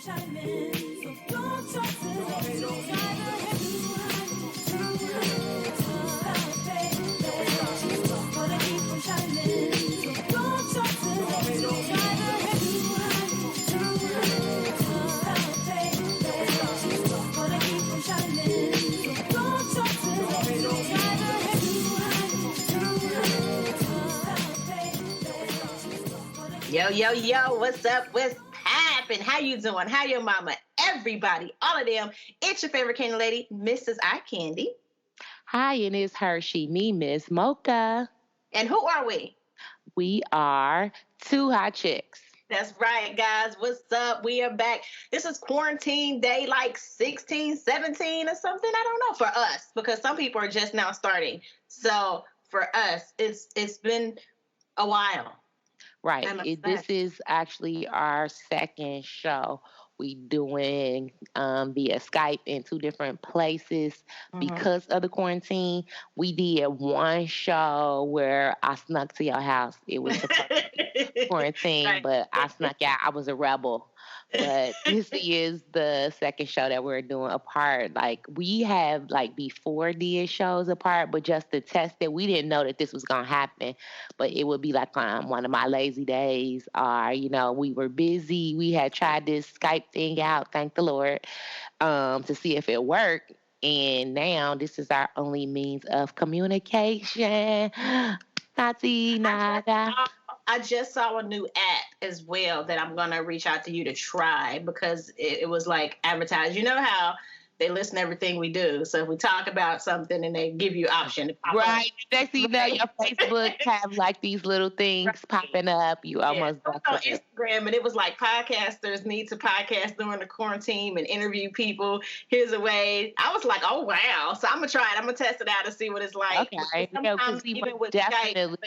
Yo, yo, yo, what's up? What's poppin'? How you doing? How your mama? Everybody, all of them. It's your favorite candy lady, Mrs. I Candy. Hi, and it's Hershey, me, Miss Mocha. And who are we? We are two hot chicks. That's right, guys. What's up? We are back. This is quarantine day like 16, 17 or something. I don't know for us because some people are just now starting. So for us, it's been a while. Right. This is actually our second show. We doing via Skype in two different places because of the quarantine. We did one show where I snuck to your house. It was supposed to be quarantine, right. But I snuck out. I was a rebel. But this is the second show that we're doing apart. Like we have before did shows apart, but just to test it, we didn't know that this was gonna happen. But it would be like one of my lazy days, or we were busy. We had tried this Skype thing out, thank the Lord, to see if it worked. And now this is our only means of communication. I just saw a new app as well that I'm going to reach out to you to try because it was like advertised. You know how they listen to everything we do. So if we talk about something and they give you option. Right. Next thing you know, your Facebook have these little things popping up. You almost on Instagram, and it was like podcasters need to podcast during the quarantine and interview people. Here's a way. I was like, oh, wow. So I'm going to try it. I'm going to test it out and see what it's like. Okay. Sometimes even with definitely.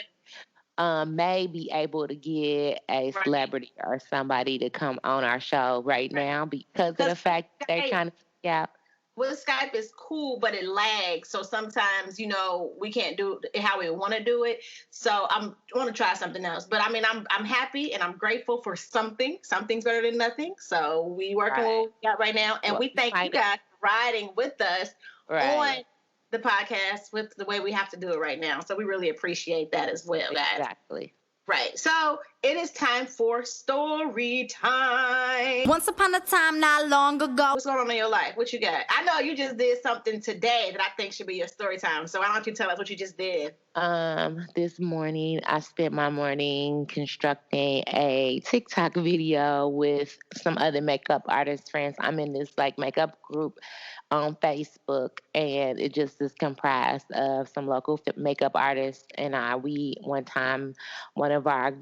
May be able to get a celebrity or somebody to come on our show right now because of the fact that they're trying to figure out. Well, Skype is cool, but it lags. So sometimes, we can't do it how we want to do it. So I want to try something else. But I mean, I'm happy and I'm grateful for something. Something's better than nothing. So we working on what we got right now. And we thank you guys for riding with us on the podcast with the way we have to do it right now. So we really appreciate that as well, guys. Exactly. Right. So it is time for story time. Once upon a time, not long ago. What's going on in your life? What you got? I know you just did something today that I think should be your story time. So why don't you tell us what you just did? This morning, I spent my morning constructing a TikTok video with some other makeup artist friends. I'm in this makeup group on Facebook, and it just is comprised of some local makeup artists and one of our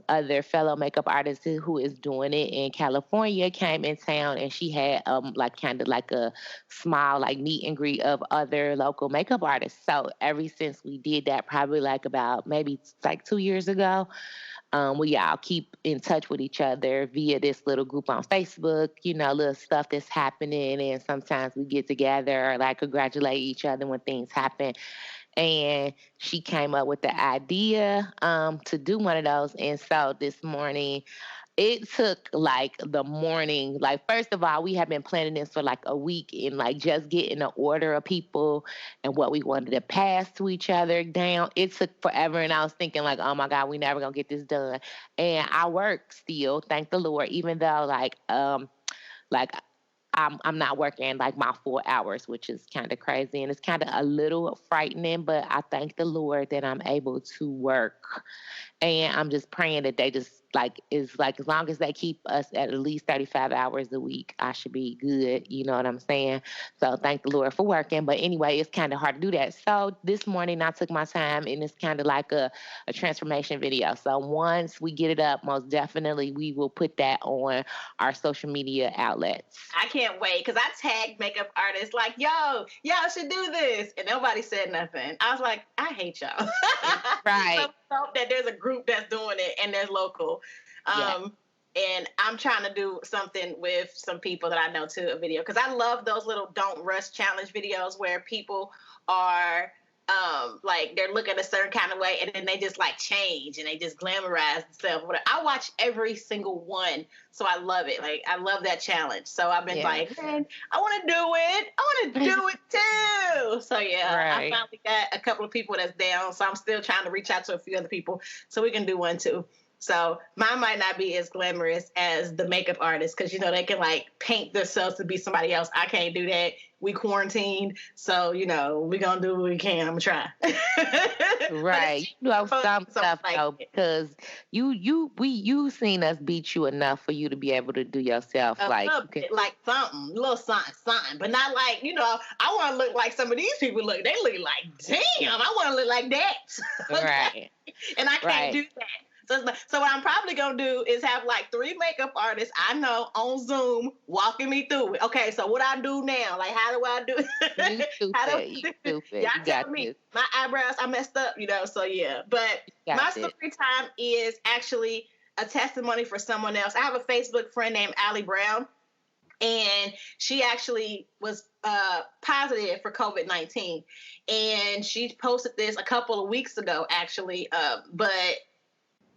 other fellow makeup artists who is doing it in California came in town, and she had kind of a small meet and greet of other local makeup artists. So ever since we did that, probably about maybe 2 years ago, we all keep in touch with each other via this little group on Facebook, little stuff that's happening. And sometimes we get together or congratulate each other when things happen. And she came up with the idea to do one of those. And so this morning, it took the morning. First of all, we have been planning this for a week and just getting the order of people and what we wanted to pass to each other down. It took forever, and I was thinking oh my God, we never gonna get this done. And I work still, thank the Lord, even though I'm not working my 4 hours, which is kind of crazy and it's kind of a little frightening, but I thank the Lord that I'm able to work. And I'm just praying that they just as long as they keep us at least 35 hours a week, I should be good. You know what I'm saying? So thank the Lord for working. But anyway, it's kind of hard to do that. So this morning I took my time, and it's kind of a transformation video. So once we get it up, most definitely we will put that on our social media outlets. I can't wait because I tagged makeup artists y'all should do this. And nobody said nothing. I was like, I hate y'all. Right. So that there's a group that's doing it and there's local. And I'm trying to do something with some people that I know too, a video. Because I love those little don't rush challenge videos where people are like they're looking a certain kind of way and then they just like change and they just glamorize themselves. I watch every single one, so I love it. Like I love that challenge. So I've been like, man, I want to do it. I want to do it too. So yeah, I finally got a couple of people that's down. So I'm still trying to reach out to a few other people so we can do one too. So mine might not be as glamorous as the makeup artist because, you know, they can like paint themselves to be somebody else. I can't do that. We quarantined. So, you know, we're going to do what we can. I'm going to try. Right. You know, some stuff like though, because you seen us beat you enough for you to be able to do yourself. Like something, a little something, but not like, you know, I want to look like some of these people look. They look like, damn, I want to look like that. Right. And I can't do that. So what I'm probably going to do is have like 3 makeup artists I know on Zoom walking me through it. Okay, so what I do now? Like, how do I do it? You stupid. Y'all tell me. This. My eyebrows, I messed up, you know, so yeah. But my story time is actually a testimony for someone else. I have a Facebook friend named Allie Brown, and she actually was positive for COVID-19. And she posted this a couple of weeks ago, actually, but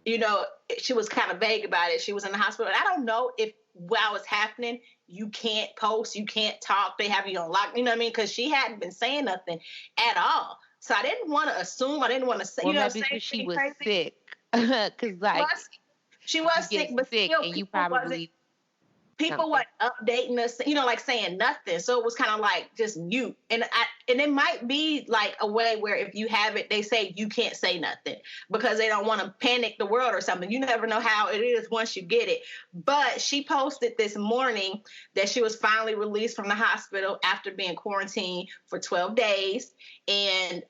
you know, she was kind of vague about it. She was in the hospital. And I don't know if while it's happening, you can't post, you can't talk. They have you on lock, you know what I mean? Because she hadn't been saying nothing at all. So I didn't want to assume. I didn't want to say, well, you know, maybe she was sick. Because like she was sick, but still, and you probably people weren't updating us, you know, like saying nothing. So it was kind of like just mute. And it might be like a way where if you have it, they say you can't say nothing because they don't want to panic the world or something. You never know how it is once you get it. But she posted this morning that she was finally released from the hospital after being quarantined for 12 days. And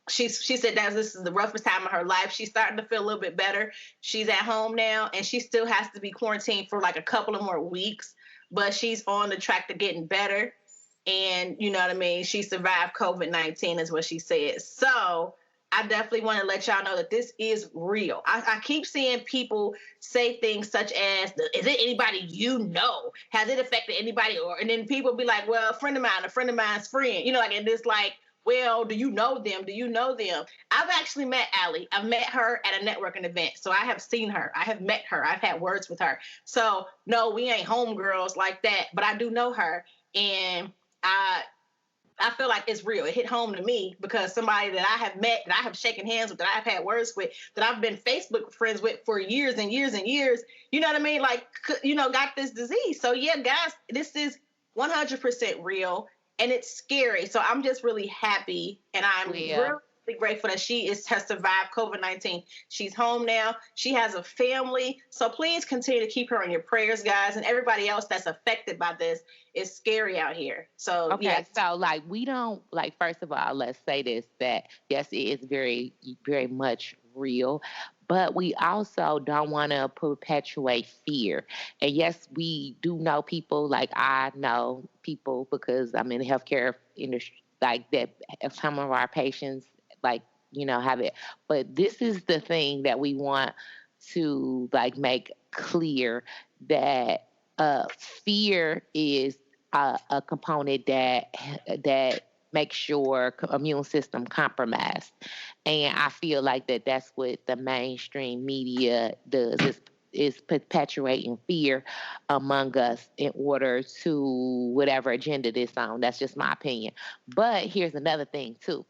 she said that this is the roughest time of her life. She's starting to feel a little bit better. She's at home now, and she still has to be quarantined for like a couple of more weeks, but she's on the track to getting better. And you know what I mean? She survived COVID-19 is what she said. So I definitely want to let y'all know that this is real. I keep seeing people say things such as, is it anybody you know? Has it affected anybody? And then people be like, well, a friend of mine's friend. You know, like, and it's like, well, do you know them? Do you know them? I've actually met Allie. I've met her at a networking event. So I have seen her. I have met her. I've had words with her. So no, we ain't homegirls like that, but I do know her. And I feel like it's real. It hit home to me because somebody that I have met, that I have shaken hands with, that I've had words with, that I've been Facebook friends with for years and years and years, you know what I mean? Like, you know, got this disease. So yeah, guys, this is 100% real. And it's scary. So I'm just really happy. And I'm really grateful that she has survived COVID-19. She's home now. She has a family. So please continue to keep her in your prayers, guys. And everybody else that's affected by this. It's scary out here. So, okay. So like, we don't like, first of all, let's say this, that yes, it is very, very much real. But we also don't want to perpetuate fear. And yes, we do know people, like I know people because I'm in the healthcare industry, like that some of our patients, like, you know, have it. But this is the thing that we want to like make clear, that fear is a component that makes your immune system compromised. And I feel like that's what the mainstream media does, is perpetuating fear among us in order to whatever agenda this on. That's just my opinion. But here's another thing too.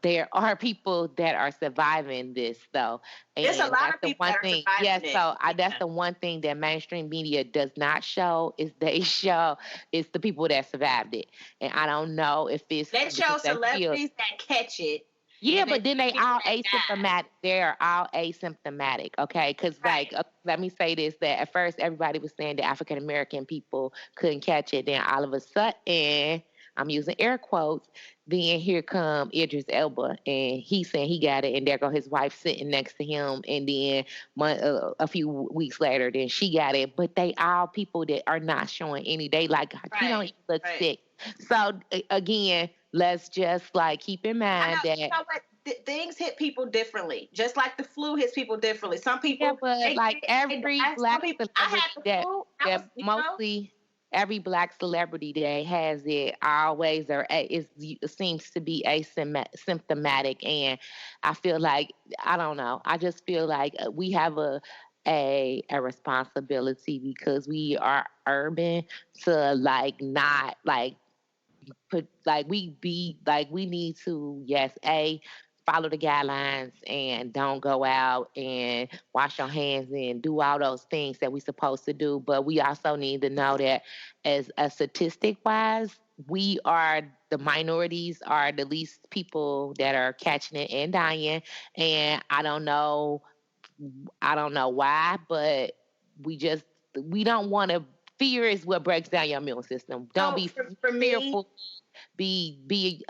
There are people that are surviving this, though. And there's a lot of people that are surviving it. So that's the one thing that mainstream media does not show, is they show it's the people that survived it. And I don't know if it's... They show celebrities that catch it. Yeah, but then they all asymptomatic. They're all asymptomatic, okay? Because, like, let me say this, that at first everybody was saying that African-American people couldn't catch it. Then all of a sudden... I'm using air quotes. Then here come Idris Elba, and he's saying he got it, and there go his wife sitting next to him, and then a few weeks later, then she got it. But they all people that are not showing any. They like, he don't even look sick. So again, let's just like keep in mind that. You know what? Things hit people differently, just like the flu hits people differently. Some people, but like every black celebrity that mostly. every black celebrity that has it always it seems to be asymptomatic, and I feel like I don't know. I just feel like we have a responsibility because we are urban to like not like put like we need to, yes, follow the guidelines and don't go out and wash your hands and do all those things that we're supposed to do, but we also need to know that as a statistic wise, we are the minorities are the least people that are catching it and dying. And I don't know why, but we just we don't want to. Fear is what breaks down your immune system. Don't So be for me, fearful. Be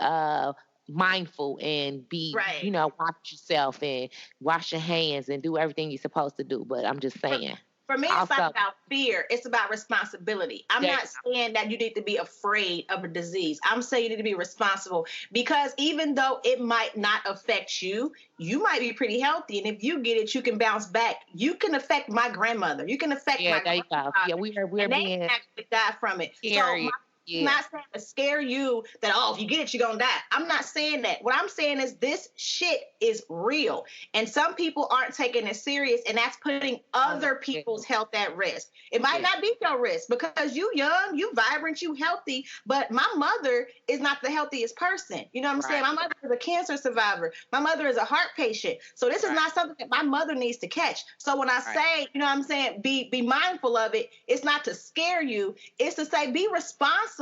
mindful and be right. watch yourself and wash your hands and do everything you're supposed to do. But I'm just For, saying. for me, it's not Also, about fear. It's about responsibility. I'm there, not saying that you need to be afraid of a disease. I'm saying you need to be responsible because even though it might not affect you, you might be pretty healthy. And if you get it, you can bounce back. You can affect my grandmother. You can affect yeah, my there you go. Yeah, grandfather. we're And they being can actually die from it. So scary. I'm Yeah, not saying to scare you that, oh, if you get it, you're going to die. I'm not saying that. What I'm saying is this shit is real. And some people aren't taking it serious, and that's putting other people's health at risk. It might not be your risk because you young, you vibrant, you healthy, but my mother is not the healthiest person. You know what I'm saying? My mother is a cancer survivor. My mother is a heart patient. So this is not something that my mother needs to catch. So when I say, you know what I'm saying, be mindful of it, it's not to scare you. It's to say be responsible.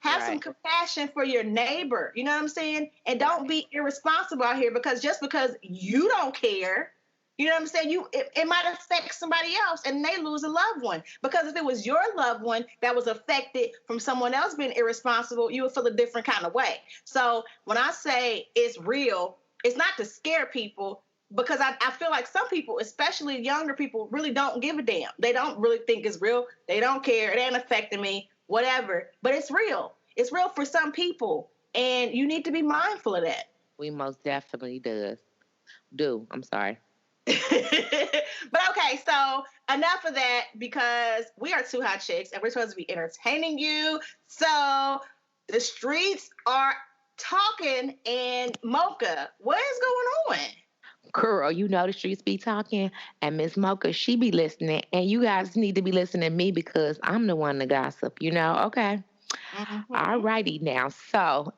Have some compassion for your neighbor. You know what I'm saying? And don't be irresponsible out here because you don't care, you know what I'm saying? It might affect somebody else and they lose a loved one. Because if it was your loved one that was affected from someone else being irresponsible, you would feel a different kind of way. So when I say it's real, it's not to scare people because I feel like some people, especially younger people, really don't give a damn. They don't really think it's real. They don't care. It ain't affecting me, whatever. But it's real. It's real for some people. And you need to be mindful of that. we most definitely do. I'm sorry. But okay, so enough of that because we are two hot chicks and we're supposed to be entertaining you. So the streets are talking, and Mocha, what is going on? Girl, you know the streets be talking, and Miss Mocha, she be listening, and you guys need to be listening to me because I'm the one to gossip, okay? Mm-hmm. All righty now. So,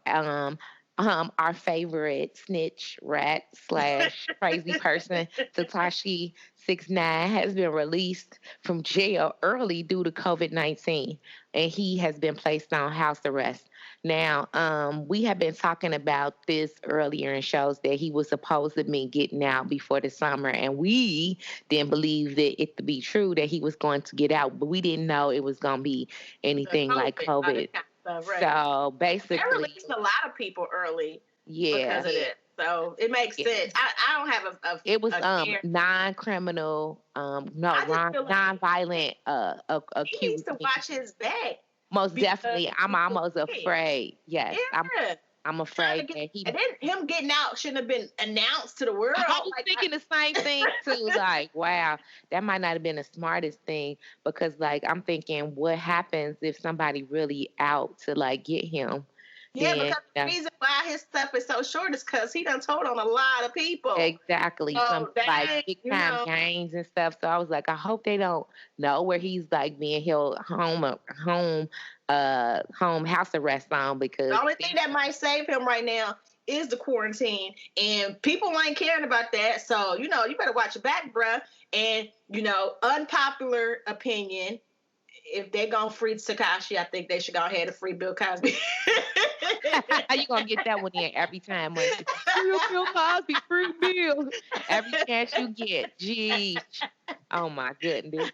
our favorite snitch, rat slash crazy person, Tatashi 69, has been released from jail early due to COVID-19, and he has been placed on house arrest. Now, we have been talking about this earlier in shows that he was supposed to be getting out before the summer, and we didn't believe that it to be true that he was going to get out, but we didn't know it was going to be anything like COVID. Right. So They basically, released a lot of people early yeah, because of this. So it makes sense. I don't have it was a non-criminal, no, I just feel like non-violent he needs accused. to watch his back. Most Because definitely, I'm almost hey, afraid. Yes, yeah. I'm afraid that he. And then him getting out shouldn't have been announced to the world. I was thinking the same thing too. Like, wow, that might not have been the smartest thing because, like, I'm thinking, what happens if somebody really out to like get him? Yeah, Then because the reason why his stuff is so short is because he done told on a lot of people. exactly some So like big time gangs and stuff. So I was like, I hope they don't know where he's like being held home house arrest on because the only thing that might save him right now is the quarantine, and people ain't caring about that. So you better watch your back, bruh. And unpopular opinion. If they're gonna free Takashi, I think they should go ahead and free Bill Cosby. how you gonna get that one in every time? Free Bill Cosby, free Bill. Every chance you get. Geez. Oh my goodness.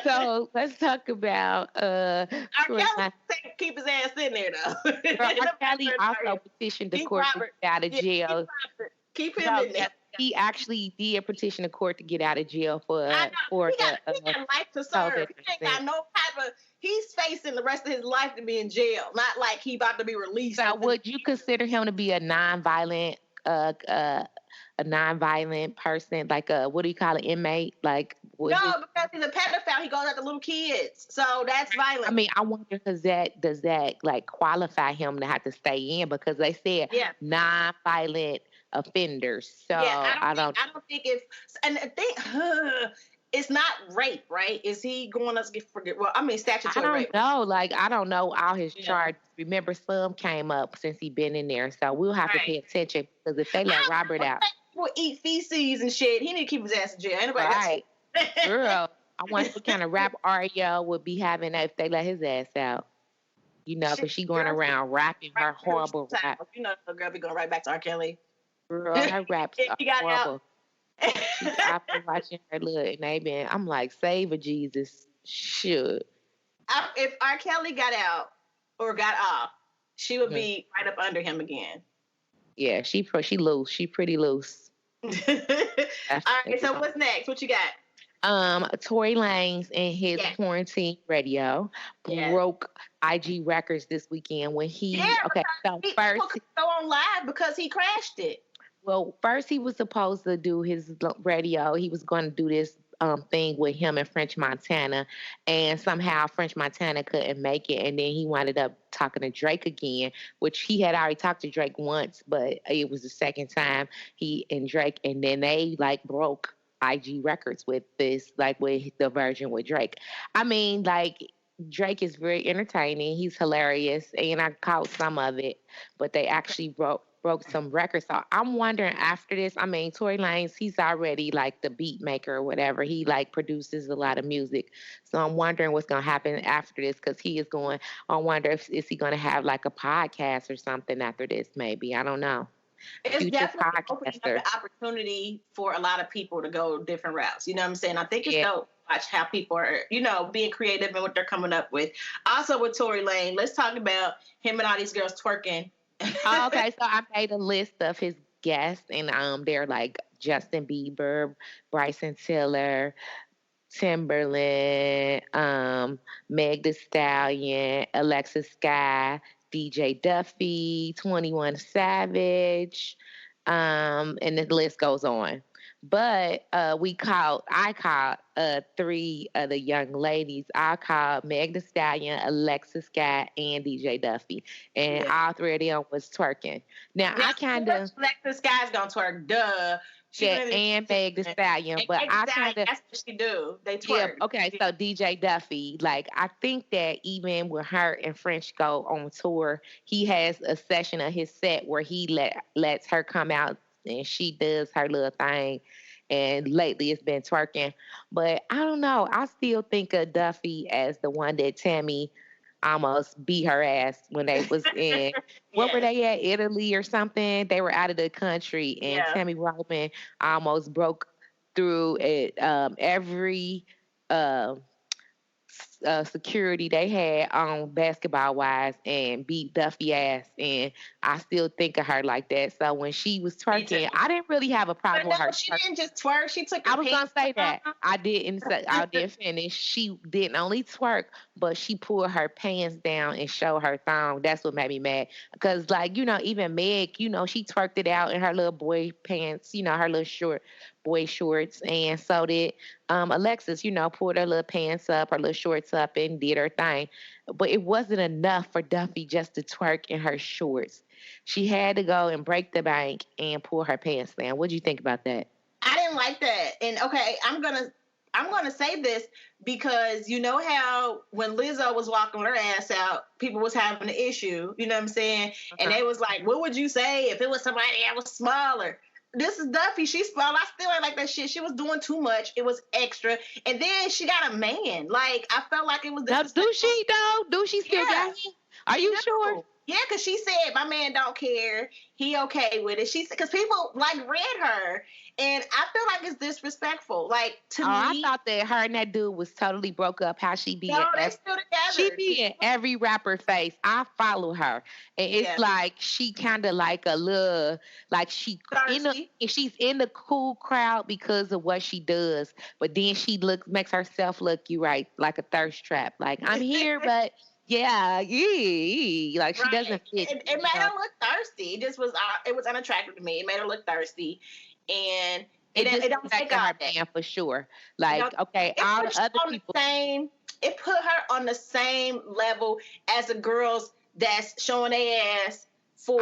So let's talk about R. Kelly keep his ass in there though. R. Kelly also petitioned the court to get out of jail. Keep him in there. He actually did petition the court to get out of jail for he got life to serve. COVID. He ain't got no type of. He's facing the rest of his life to be in jail, not like he about to be released. So, would you consider him to be a non-violent person, like what do you call it, inmate? Like, Was No, it? because he's a pedophile. He goes after little kids, so that's I violent. mean, I wonder does that like qualify him to have to stay in because they said Yeah. non-violent offenders. So Yeah, I don't. I don't think if and the thing it's not rape, right? Is he going to get forget? Well, I mean I statutory don't rape. know. Like I don't know all his Yeah, charges. Remember, some came up since he been in there, so we'll have to right. pay attention because if they let Robert I out, don't people eat feces and shit. He need to keep his ass in jail. Anybody else? right, girl. I wonder what kind of rap Ariel would be having if they let his ass out. You know, Shit, because she going girls around rapping her horrible rap. you know, the girl be going right back to R. Kelly. Girl, her raps If are he got out. horrible. I've been watching her look, and I'm like, save a Jesus. Should. If R. Kelly got out or got off, she would Mhm. be right up under him again. Yeah, she loose. She pretty loose. All right, so what's next? What you got? Tory Lanez and his Yeah. quarantine radio Yeah. broke IG records this weekend when okay, so People could go on live because he crashed it. well, first he was supposed to do his radio. He was going to do this thing with him and French Montana, and somehow French Montana couldn't make it, and then he wound up talking to Drake again, which he had already talked to Drake once, but it was the second time he and Drake, and then they like broke IG records with this, like with the version with Drake. I mean, like Drake is very entertaining. He's hilarious, and I caught some of it, but they actually broke some records. So I'm wondering after this. I mean, Tory Lanez, he's already like the beat maker or whatever. He like produces a lot of music. So I'm wondering what's gonna happen after this because he is going. I wonder if is he gonna have like a podcast or something after this? Maybe I don't know. It's Future definitely opening up podcaster. the opportunity for a lot of people to go different routes. You know what I'm saying? I think it's Yeah. dope. Watch how people are, being creative and what they're coming up with. Also with Tory Lane, let's talk about him and all these girls twerking. Oh, okay, so I made a list of his guests, and they're like Justin Bieber, Bryson Tiller, Timberland, Meg Thee Stallion, Alexis Sky, DJ Duffy, 21 Savage, and the list goes on. But I caught three of the young ladies. I called Meg Thee Stallion, Alexis Sky, and DJ Duffy, and all three of them was twerking. Now I kind of Alexis Sky's gonna twerk, duh. and Meg Thee Stallion, but I kind of that's what she do. They twerk. yeah. Okay, so DJ Duffy, like I think that even when her and French go on tour, he has a session of his set where he lets her come out and she does her little thing. And lately it's been twerking, but I don't know. I still think of Duffy as the one that Tammy almost beat her ass when they was in what were they at, Italy or something? They were out of the country, and Tammy Roman almost broke through it every uh, security they had on basketball wise and beat Duffy ass. And I still think of her like that. So when she was twerking, I didn't really have a problem with her. She didn't just twerk. She took her I was gonna say that. off. I didn't finish. She didn't only twerk, but she pulled her pants down and showed her thong. That's what made me mad. Because like, even Meg, she twerked it out in her little boy pants, her little short boy shorts. And so did Alexis, pulled her little pants up, her little shorts up and did her thing. But it wasn't enough for Duffy just to twerk in her shorts. She had to go and break the bank and pull her pants down. What do you think about that? I didn't like that. And okay, I'm gonna say this because you know how when Lizzo was walking her ass out, people was having an issue, you know what I'm saying? And they was like, what would you say if it was somebody that was smaller? This is Duffy. She's small. I still ain't like that shit. She was doing too much. It was extra. And then she got a man. Like, I felt like it was now, do she though? Do she still got him? Are you sure? Yeah, because she said, my man don't care. He okay with it. She said, because people, read her. And I feel like it's disrespectful. Like, to me. I thought that her and that dude was totally broke up. How she be? No, they still together. She be in every rapper face. I follow her. And it's like, she kind of like a little, like she's in the cool crowd because of what she does. But then she makes herself look, like a thirst trap. Like, I'm here, but... Yeah, like she doesn't fit. It made her look thirsty. It just was, it was unattractive to me. It made her look thirsty, and It don't take all that. Man for sure. Like, okay, it all the other people. It put her on the same level as the girls that's showing their ass for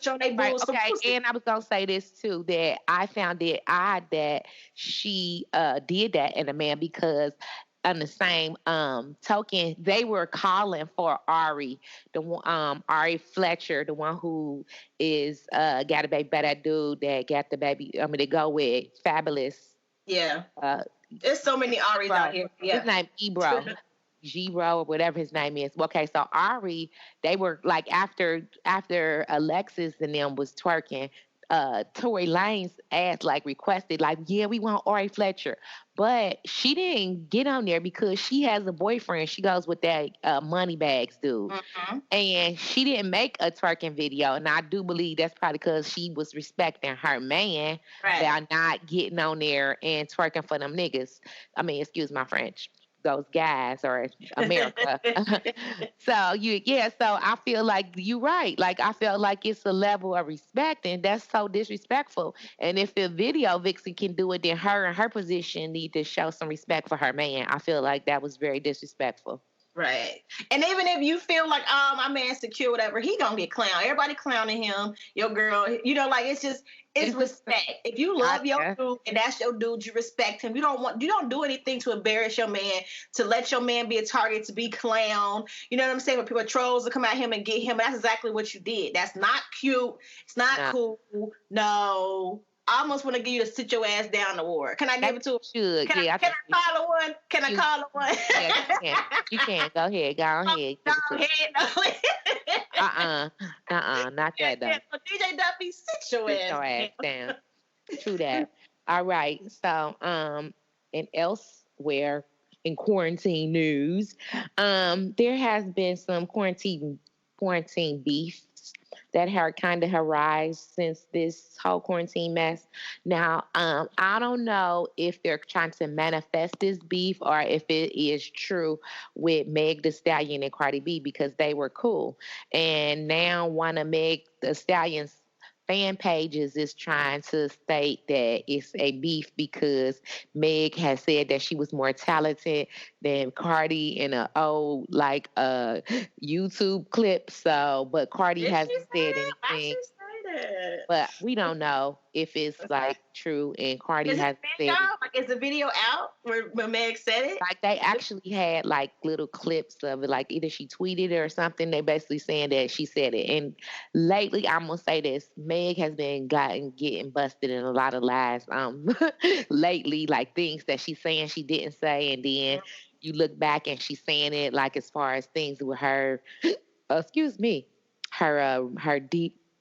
showing their boobs. Okay, and I was gonna say this too, that I found it odd that she did that in a man, because on the same token, they were calling for Ari, Ari Fletcher, the one who is got a baby by that dude that got the baby. I mean, to go with Fabulous. Yeah. There's so many Aris out here. Yeah. His name Ebro. G-Bro or whatever his name is. Okay, so Ari, they were like after Alexis and them was twerking, Tory Lanez asked, like, requested, like, yeah, we want Ari Fletcher. But she didn't get on there because she has a boyfriend. She goes with that Moneybags dude. Mm-hmm. And she didn't make a twerking video. And I do believe that's probably because she was respecting her man by not getting on there and twerking for them niggas. I mean, excuse my French. Those guys or America. So I feel like you're right. Like, I feel like it's a level of respect, and that's so disrespectful. And if a video vixen can do it, then her in her position need to show some respect for her man. I feel like that was very disrespectful. Right. And even if you feel like, oh, my man's secure, whatever, he gonna get clowned. Everybody clowning him, your girl, like, it's respect. If you love your dude and that's your dude, you respect him. You don't do anything to embarrass your man, to let your man be a target, to be clowned. You know what I'm saying? When people trolls to come at him and get him, that's exactly what you did. That's not cute. It's not cool. No. I almost want to give you to sit your ass down award. Can I give it to him? Can I call her one? Can I call her one? Yeah, you can. Go ahead. Go ahead. Not that though. So DJ Duffy, sit your ass down. True that. All right. So, and elsewhere in quarantine news, there has been some quarantine beef that had kind of arisen since this whole quarantine mess. Now, I don't know if they're trying to manifest this beef or if it is true with Meg Thee Stallion and Cardi B, because they were cool. And now one of Meg Thee Stallion's fan pages is trying to state that it's a beef because Meg has said that she was more talented than Cardi in an old YouTube clip. So, but Cardi hasn't said anything. But we don't know if it's like true, and Cardi hasn't said it. Like, is the video out where Meg said it? Like, they actually had like little clips of it, like either she tweeted it or something. They basically saying that she said it. And lately, I'm gonna say this: Meg has been getting busted in a lot of lies. Lately, like things that she's saying she didn't say, and then you look back and she's saying it, like as far as things with her,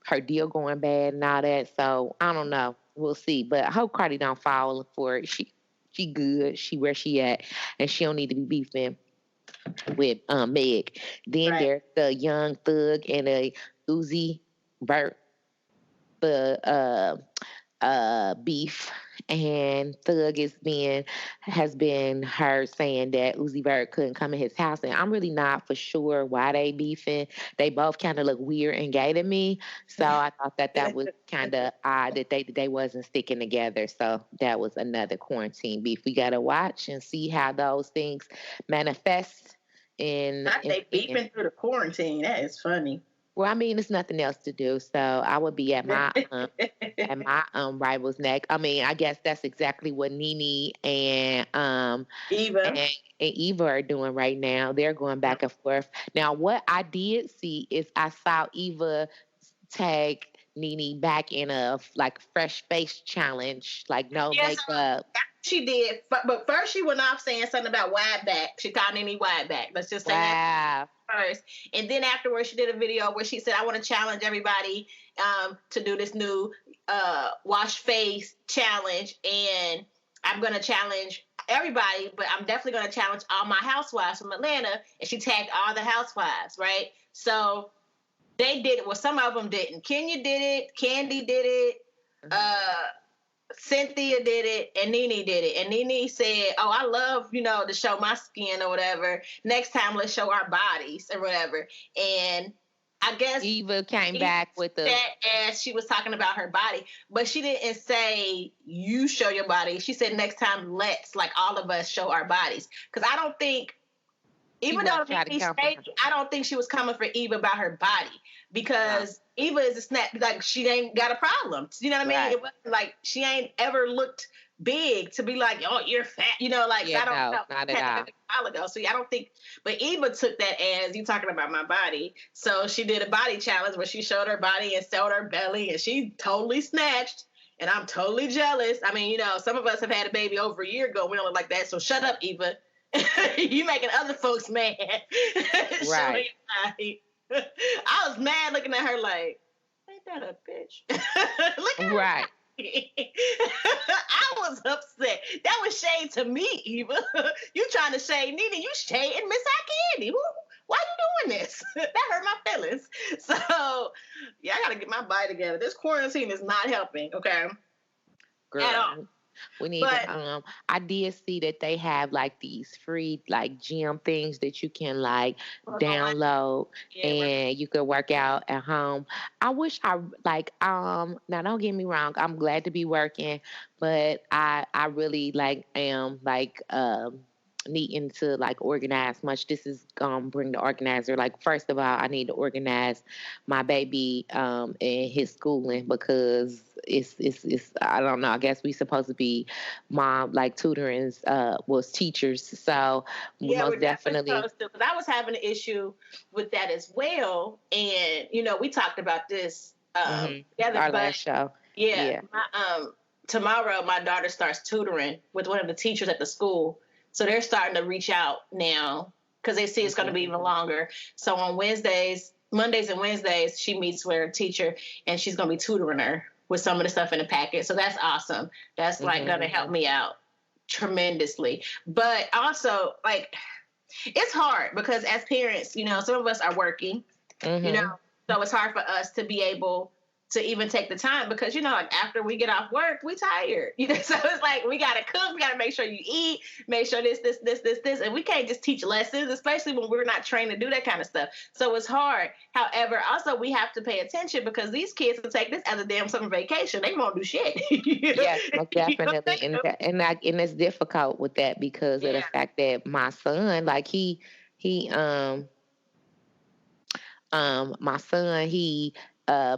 her deal going bad and all that. So I don't know. We'll see. But I hope Cardi don't fall for it. She good. She where she at, and she don't need to be beefing with Meg. Then there's the Young Thug and a Uzi Vert beef, and Thug has been heard saying that Uzi Vert couldn't come in his house, and I'm really not for sure why they beefing. They both kind of look weird and gay to me, so I thought that was kind of odd that they wasn't sticking together. So that was another quarantine beef. We gotta watch and see how those things manifest. Not they beefing through the quarantine. That is funny. Well, I mean, there's nothing else to do, so I would be at my rival's neck. I mean, I guess that's exactly what Nene and Eva and Eva are doing right now. They're going back and forth. Now, what I did see is I saw Eva tag Nene back in a fresh face challenge, like no makeup. She did, but first she went off saying something about wide back. She called Nene wide back. Let's just say that first. And then afterwards, she did a video where she said, I want to challenge everybody to do this new wash face challenge. And I'm going to challenge everybody, but I'm definitely going to challenge all my housewives from Atlanta. And she tagged all the housewives, right? So they did it. Well, some of them didn't. Kenya did it. Candi did it. Cynthia did it, and Nene did it. And Nene said, oh, I love, to show my skin or whatever. Next time, let's show our bodies or whatever. And I guess Eva came back with the that as she was talking about her body, but she didn't say you show your body. She said next time let's like all of us show our bodies. Because I don't think, even though I don't think she was coming for Eva about her body, because Eva is a snap, like she ain't got a problem. You know what I mean? Right. It wasn't like she ain't ever looked big to be like, oh, you're fat. You know, like I don't know. Not at all. A while ago, so I don't think. But Eva took that as you talking about my body, so she did a body challenge where she showed her body and showed her belly, and she totally snatched. And I'm totally jealous. I mean, you know, some of us have had a baby over a year ago. We don't look like that. So shut up, Eva. You making other folks mad. Right. I was mad looking at her like, ain't that a bitch? Look at right. I was upset. That was shade to me, Eva. You trying to shade Nina. You shading Miss Candy. Why you doing this? That hurt my feelings. So, yeah, I got to get my body together. This quarantine is not helping, okay? Girl. At all. We need to, I did see that they have like these free like gym things that you can like download and you can work out at home. I wish I like, now don't get me wrong, I'm glad to be working, but I really like am like, needing to like organize much. This is gonna bring the organizer. Like, first of all, I need to organize my baby and his schooling, because it's I don't know, I guess we supposed to be mom like tutoring was teachers, so most definitely supposed to, because I was having an issue with that as well, and you know we talked about this together, our last show. Tomorrow my daughter starts tutoring with one of the teachers at the school. So they're starting to reach out now because they see it's going to be even longer. So on Mondays and Wednesdays, she meets with her teacher, and she's going to be tutoring her with some of the stuff in the packet. So that's awesome. That's like going to help me out tremendously. But also, like, it's hard because as parents, you know, some of us are working, you know, so it's hard for us to be able to even take the time because, you know, like after we get off work, we tired, you know, so it's like, we got to cook, we got to make sure you eat, make sure this, and we can't just teach lessons, especially when we're not trained to do that kind of stuff. So it's hard. However, also we have to pay attention because these kids will take this as a damn summer vacation. They won't do shit. Yes, most definitely. And it's difficult with that because of the fact that my son, like my son, he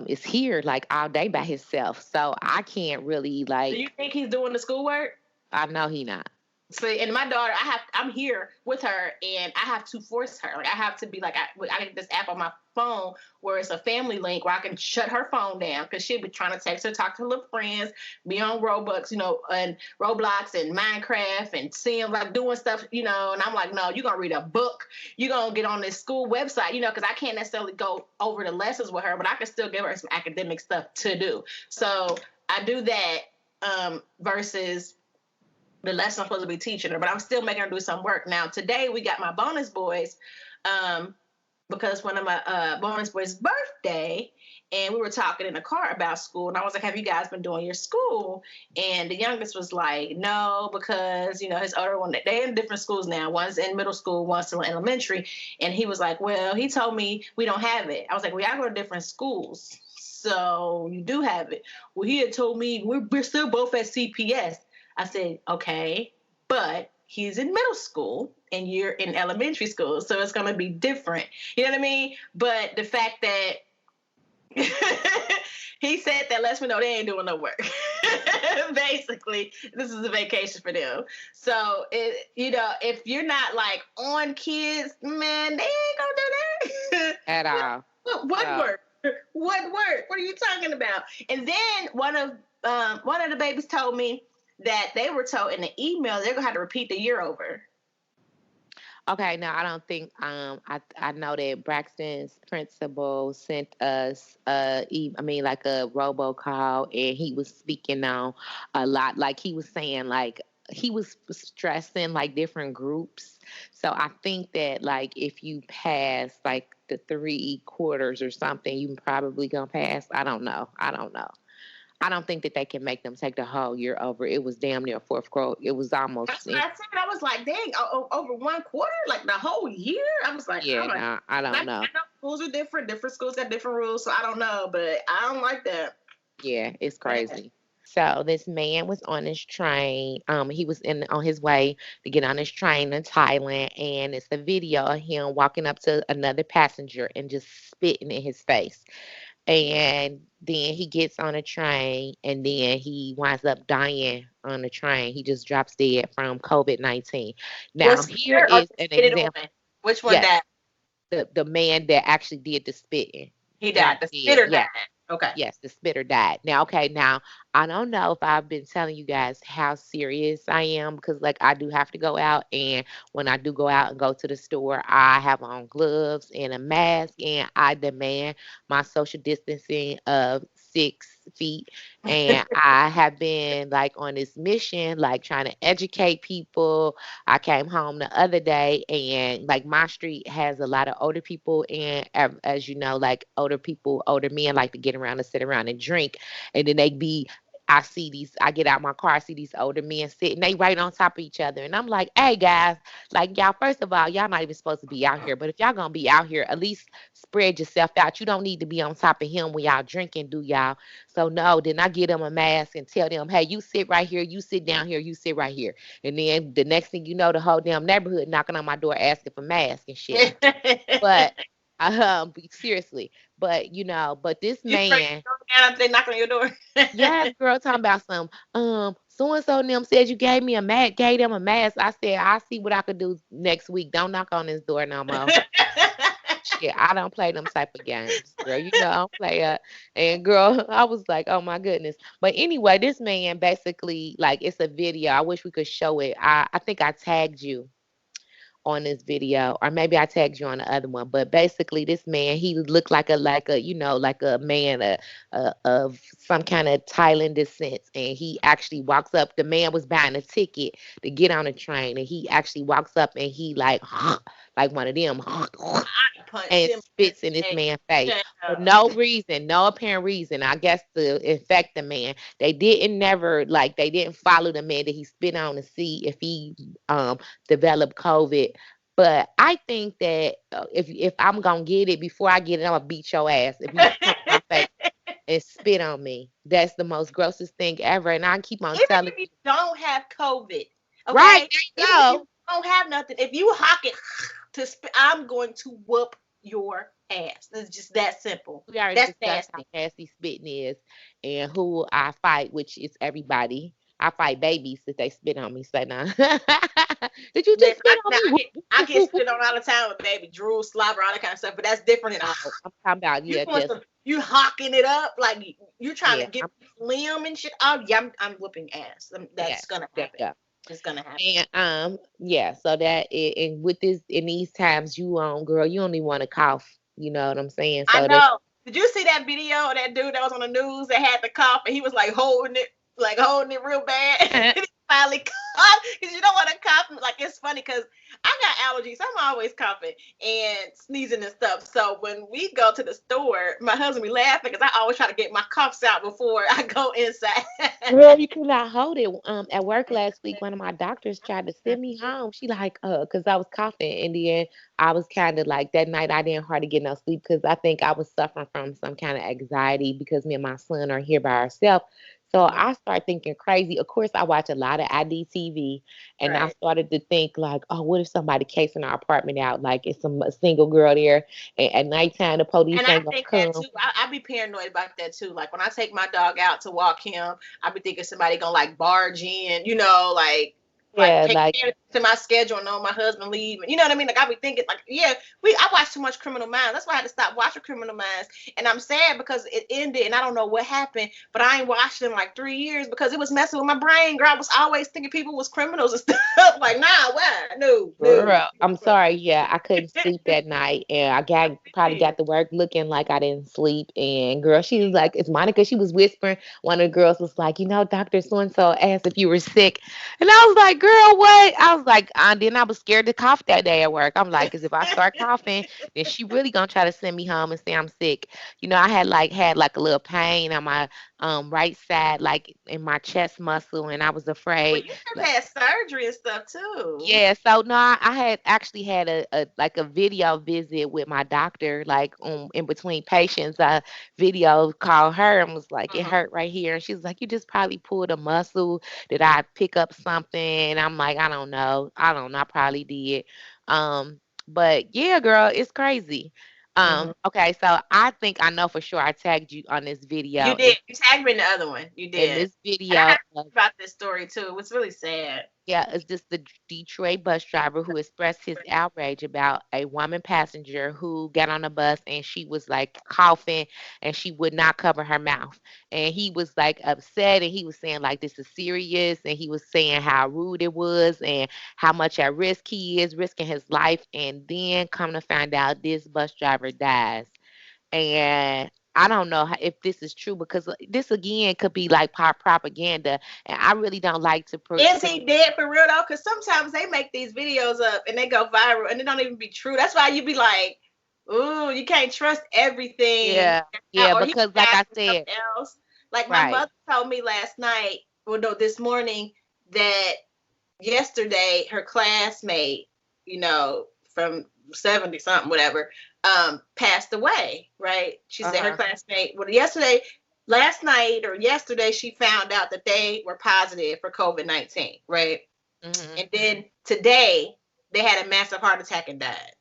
is here like all day by himself. So I can't really like. Do you think he's doing the schoolwork? I know he not. See, and my daughter, I'm here with her, and I have to force her. Like I have to be like, I get this app on my phone where it's a family link where I can shut her phone down because she'll be trying to text her, talk to her little friends, be on Roblox, you know, and Roblox and Minecraft and seeing like doing stuff, you know. And I'm like, no, you're gonna read a book, you're gonna get on this school website, you know, because I can't necessarily go over the lessons with her, but I can still give her some academic stuff to do. So I do that versus the lesson I'm supposed to be teaching her, but I'm still making her do some work. Now, today we got my bonus boys because one of my bonus boys' birthday, and we were talking in the car about school, and I was like, have you guys been doing your school? And the youngest was like, no, because, you know, his older one, they're in different schools now. One's in middle school, one's still in elementary. And he was like, well, he told me we don't have it. I was like, we all go to different schools, so you do have it. Well, he had told me we're still both at CPS. I said, okay, but he's in middle school and you're in elementary school, so it's going to be different. You know what I mean? But the fact that he said that lets me know they ain't doing no work. Basically, this is a vacation for them. So, you know, if you're not like on kids, man, they ain't going to do that. At all. What work? What work? What are you talking about? And then one of the babies told me that they were told in the email they're gonna have to repeat the year over. Okay, now I don't think I know that Braxton's principal sent us like a robocall, and he was speaking on a lot. Like he was saying, like he was stressing like different groups. So I think that like if you pass like the 3 quarters or something, you probably gonna pass. I don't know. I don't think that they can make them take the whole year over. It was damn near 4th grade. It was almost. That's what I said. I was like, dang, over 1 quarter, like the whole year. I was like, yeah, I don't know. schools are different. Different schools got different rules, so I don't know, but I don't like that. Yeah, it's crazy. So this man was on his train. He was in on his way to get on his train in Thailand, and it's a video of him walking up to another passenger and just spitting in his face. And then he gets on a train, and then he winds up dying on the train. He just drops dead from COVID-19. Now Was here spitter or is an spit it example. on? Which one Yes, died? the man that actually did the spitting He died. dropped The dead. spitter Yeah. died. Okay. Yes, the spitter died. Now, okay, now I don't know if I've been telling you guys how serious I am because, like, I do have to go out, and when I do go out and go to the store, I have on gloves and a mask, and I demand my social distancing of 6 feet. And I have been like on this mission, like trying to educate people. I came home the other day, and like my street has a lot of older people, and as you know, like older people, older men like to get around and sit around and drink, and then they be. I get out my car, I see these older men sitting, they right on top of each other. And I'm like, hey guys, like y'all, first of all, y'all not even supposed to be out here. But if y'all gonna be out here, at least spread yourself out. You don't need to be on top of him when y'all drinking, do y'all? So no, then I get them a mask and tell them, hey, you sit right here, you sit down here, you sit right here. And then the next thing you know, the whole damn neighborhood knocking on my door asking for masks and shit. But seriously, but but this You straight man, down if they knock on your door. yes, girl, talking about some so and so and them said you gave them a mask. I said I see what I could do next week. Don't knock on this door no more. Shit, I don't play them type of games, girl. You know I don't play and girl, I was like, oh my goodness. But anyway, this man basically like it's a video. I wish we could show it. I think I tagged you on this video, or maybe I tagged you on the other one. But basically, this man, he looked like a like a man of some kind of Thailand descent, and he actually walks up. The man was buying a ticket to get on a train, and he actually walks up and he like like one of them Punch and him in spits in the this face. man's face for Yeah. no reason, no apparent reason. I guess to infect the man. They didn't follow the man that he spit on to see if he developed COVID. But I think that if I'm gonna get it before I get it, I'm gonna beat your ass if you come in my face and spit on me. That's the most grossest thing ever. And I keep on Even telling if you you, don't have COVID, right okay? there Even you if go. you don't have nothing, if you hock it to I'm going to whoop your ass. It's just that simple. We already That's discussed how nasty. nasty spitting is and who I fight, which is everybody. I fight babies if they spit on me. Say nah. Did you just Listen, spit on me? Whoop, I whoop, get whoop, whoop. spit on all the time with baby drool, slobber, all that kind of stuff. But that's different than No, I'm talking about you yeah, doing just some you hocking it up like you trying to yeah, get slim and shit. Oh yeah, I'm whooping ass. yeah. That's gonna There happen. you go. It's gonna happen. And yeah, so and with this in these times you girl, you don't even want to cough. You know what I'm saying? I So that know. Did you see that video of that dude that was on the news that had the cough and he was like holding it real bad? And he finally coughed because you don't want to cough. Like it's funny because I got allergies. I'm always coughing and sneezing and stuff. So when we go to the store, my husband be laughing because I always try to get my coughs out before I go inside. girl, you could not hold it. At work last week, one of my doctors tried to send me home. She like, because I was coughing, and then I was kind of like that night. I didn't hardly get no sleep because I think I was suffering from some kind of anxiety because me and my son are here by ourselves. So I started thinking crazy. Of course, I watch a lot of IDTV, and I Right. started to think like, oh, what if somebody casing our apartment out? Like it's a single girl there, and at nighttime the police And I ain't gonna think that come. too. I be paranoid about that too. Like when I take my dog out to walk him, I be thinking somebody gonna like barge in, like Yeah, take like care to my schedule and know my husband leaving. You know what I mean? Like I be thinking like, yeah, I watch too much Criminal Minds. That's why I had to stop watching Criminal Minds. And I'm sad because it ended and I don't know what happened, but I ain't watched it in like 3 years because it was messing with my brain. Girl, I was always thinking people was criminals and stuff. Like, nah, why? No, no. girl, I'm sorry. Yeah, I couldn't sleep that night, and I probably got to work looking like I didn't sleep. And girl, she was like, "It's Monica." She was whispering. One of the girls was like, "You know, Doctor So and So asked if you were sick," and I was like, girl, what? I was like, then I was scared to cough that day at work. I'm like, because if I start coughing, then she really gonna try to send me home and say I'm sick. I had like a little pain on my right side, like in my chest muscle, and I was Well, afraid. you have had surgery and stuff too. Yeah, so no, I had actually had a video visit with my doctor, like in between patients. I video called her and was like, it Mhm. hurt right here, and she was like, you just probably pulled a muscle. Did I pick up something? And I'm like, I don't know, I probably did. But yeah, girl, it's crazy. Mhm. Okay, so I think I know for sure I tagged you on this You video, did. You tagged me in the other one. You in did. this And I video heard about this story too. It was really sad. Yeah, it's just the Detroit bus driver who expressed his outrage about a woman passenger who got on the bus and she was like coughing and she would not cover her mouth. And he was like upset and he was saying like this is serious and he was saying how rude it was and how much at risk he is, risking his life. And then come to find out this bus driver dies. And I don't know if this is true because this again could be like propaganda, and I really don't like to Is he dead for real though? Because sometimes they make these videos up and they go viral and they don't even be true. That's why you be like, ooh, you can't trust everything. Yeah, yeah, Or he because like died I from said, something else. Like my right. mother told me last night, well, no, this morning, that yesterday her classmate, you know, from 70 something, whatever, passed away, right? She said her Uh-huh. classmate, well, last night or yesterday, she found out that they were positive for COVID-19, right? Mhm. And then today, they had a massive heart attack and died.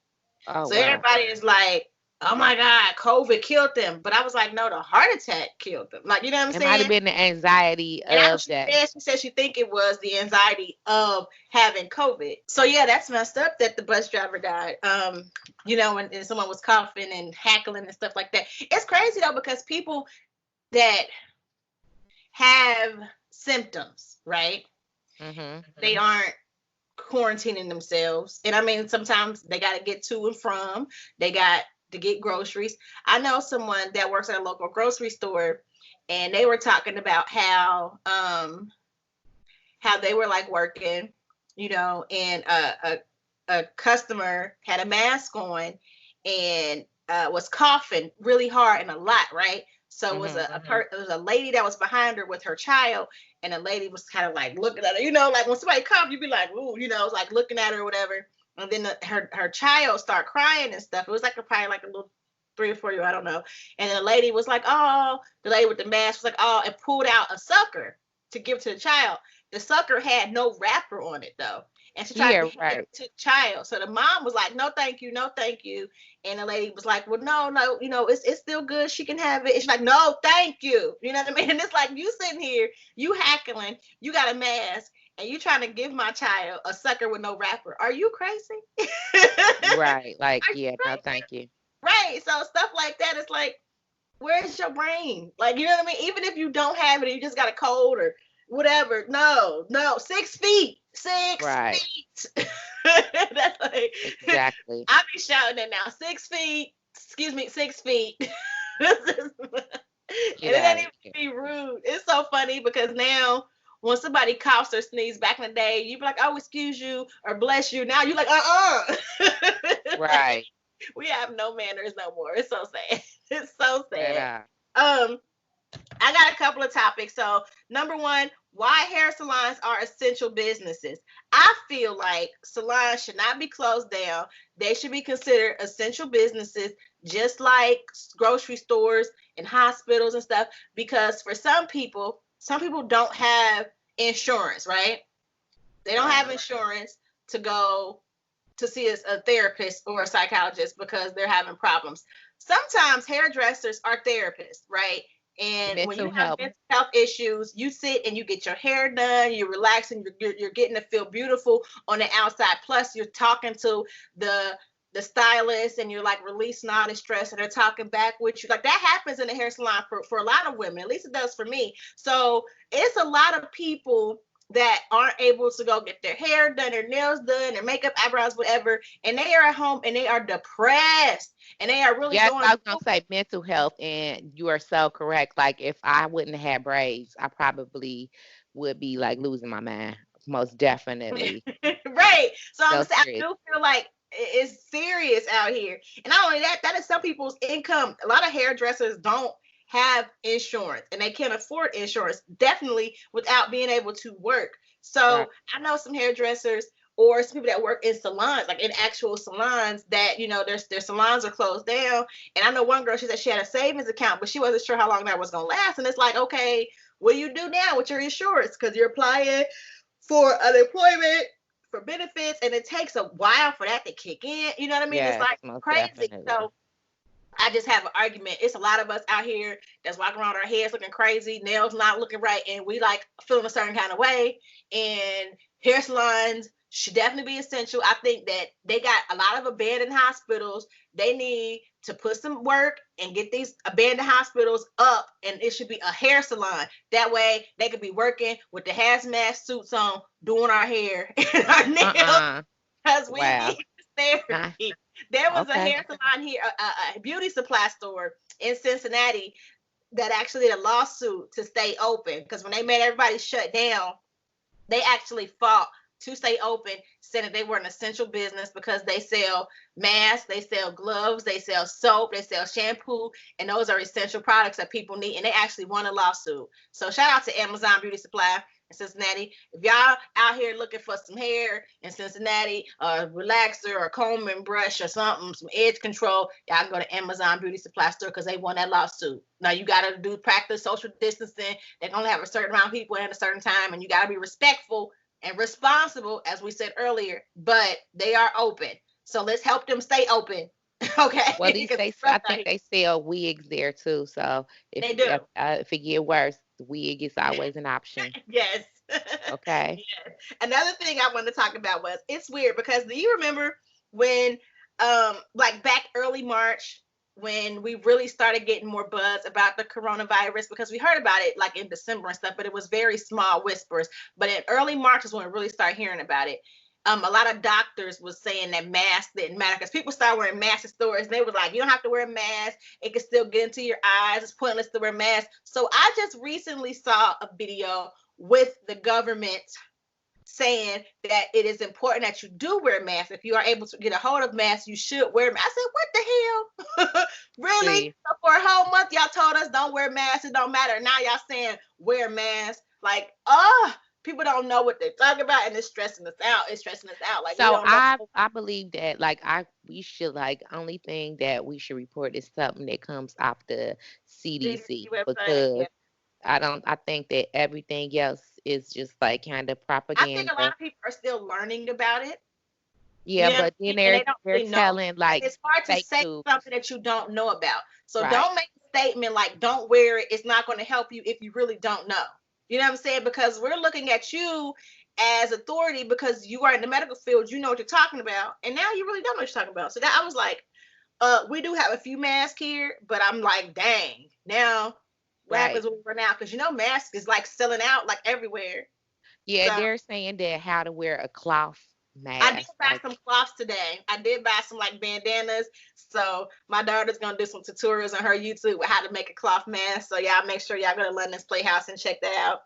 Oh So wow. everybody is like, oh my God, COVID killed them. But I was like, no, the heart attack killed them. Like, you know what I'm It might have saying? been the anxiety And that's of what she that. said. She said she think it was the anxiety of having COVID. So yeah, that's messed up that the bus driver died. And someone was coughing and hackling and stuff like that. It's crazy though because people that have symptoms, right? Mhm. They aren't quarantining themselves. And I mean, sometimes they got to get to and from. They got to get groceries. I know someone that works at a local grocery store, and they were talking about how they were like working, and a customer had a mask on and was coughing really hard and a lot, right? So it was Mhm. it was a lady that was behind her with her child, and the lady was kind of like looking at her, like when somebody cough, you'd be like, ooh, it's like looking at her or whatever. And then her child started crying and stuff. It was like probably like a little 3 or 4 year, I don't know. And then the lady was like, oh, the lady with the mask was like, oh, and pulled out a sucker to give to the child. The sucker had no wrapper on it though. And she tried to Yeah, hand it right. to the child. So the mom was like, no, thank you, no, thank you. And the lady was like, well, no, no, it's still good. She can have it. And she's like, no, thank you. You know what I mean? And it's like you sitting here, you hackling, you got a mask, and you trying to give my child a sucker with no wrapper. Are you crazy? Right. Like, Are you yeah, no, crazy? thank you. Right. So stuff like that, it's like, where's your brain? Like, you know what I mean? Even if you don't have it, you just got a cold or whatever. No, no, 6 feet, six Right. feet. That's like, Exactly. I be shouting it now. 6 feet, excuse me, 6 feet. And Get it out ain't of even here. be rude. It's so funny because now when somebody coughs or sneezes back in the day, you be like, oh, excuse you or bless you. Now you like, Like, Right. we have no manners no more. It's so sad. It's so At sad. all. Um, I got a couple of topics. So, number one, why hair salons are essential businesses. I feel like salons should not be closed down. They should be considered essential businesses, just like grocery stores and hospitals and stuff. Because for some people don't have insurance, right? They don't have Right. insurance to go to see a therapist or a psychologist because they're having problems. Sometimes hairdressers are therapists, right? And when you Mental have health. mental health issues, you sit and you get your hair done, you're relaxing, you're getting to feel beautiful on the outside. Plus, you're talking to the the stylist and you're like releasing all the stress and they're talking back with you. Like that happens in the hair salon for a lot of women. At least it does for me. So it's a lot of people that aren't able to go get their hair done, their nails done, their makeup, eyebrows, whatever, and they are at home and they are depressed and they are really Yes, going I was gonna through. say mental health, and you are so correct. Like if I wouldn't have had braids, I probably would be like losing my mind. most definitely. Right. So I'm So saying, I serious. do feel like it's serious out here. And not only that, that is some people's income. A lot of hairdressers don't have insurance and they can't afford insurance, definitely without being able to work. Right. So I know some hairdressers or some people that work in salons, like in actual salons, that their salons are closed down. And I know one girl, she said she had a savings account, but she wasn't sure how long that was gonna last. And it's like, okay, what do you do now with your insurance? Because you're applying for unemployment, for benefits, and it takes a while for that to kick in. You know what I mean? It's Yes, like most crazy. definitely. So I just have an argument. It's a lot of us out here that's walking around our heads looking crazy, nails not looking right, and we like feeling a certain kind of way. And hair salons should definitely be essential. I think that they got a lot of abandoned hospitals. They need to put some work and get these abandoned hospitals up, and it should be a hair salon. That way they could be working with the hazmat suits on, doing our hair and our nails Uh-uh. because we Wow. need Nah. therapy. There was a Okay. hair salon here, a beauty supply store in Cincinnati that actually did a lawsuit to stay open because when they made everybody shut down, they actually fought to stay open, saying that they were an essential business because they sell masks, they sell gloves, they sell soap, they sell shampoo, and those are essential products that people need. And they actually won a lawsuit. So shout out to Amazon Beauty Supply in Cincinnati. If y'all out here looking for some hair in Cincinnati, a relaxer or comb and brush or something, some edge control, y'all can go to Amazon Beauty Supply store because they won that lawsuit. Now you gotta do practice social distancing. They can only have a certain amount of people at a certain time, and you gotta be respectful and responsible, as we said earlier, but they are open. So let's help them stay open. Okay. Well, at least Because they, it's rough I out think here. they sell wigs there too. So They do. if it get worse, the wig is always an option. Yes. Okay. Yes. Another thing I wanted to talk about was it's weird because do you remember when like back early March when we really started getting more buzz about the coronavirus because we heard about it like in December and stuff, but it was very small whispers. But in early March is when we really started hearing about it. A lot of doctors was saying that masks didn't matter because people started wearing masks in stores and they was like, you don't have to wear a mask. It can still get into your eyes. It's pointless to wear masks. So I just recently saw a video with the government saying that it is important that you do wear masks. If you are able to get a hold of masks, you should wear them. I said, what the hell? Really? See, So for a whole month, y'all told us don't wear masks. It don't matter. Now y'all saying wear masks. Like, people don't know what they're talking about, and it's stressing us out. It's stressing us out. Like we so don't know. I believe that like we should like only thing that we should report is something that comes off the CDC CDC website. because Yeah. I think that everything else is just like kind of I think a lot propaganda. of people are still learning about it. You Yeah, know what but I then mean? And they don't they're really know. telling And like it's hard to fake say news. something that you don't know about. So Right. don't make a statement like don't wear it. It's not going to help you if you really don't know. You know what I'm saying? Because we're looking at you as authority because you are in the medical field, you know what you're talking about. And now you really don't know what you're talking about. So that I was like, we do have a few masks here, but I'm like, dang, now what Right. happens when we run out? Because masks is like selling out like everywhere. Yeah, So they're saying that how to wear a cloth I did mask. buy Like, some cloths today. I did buy some like bandanas. So my daughter's gonna do some tutorials on her YouTube with how to make a cloth mask. So y'all make sure y'all go to London's Playhouse and check that out.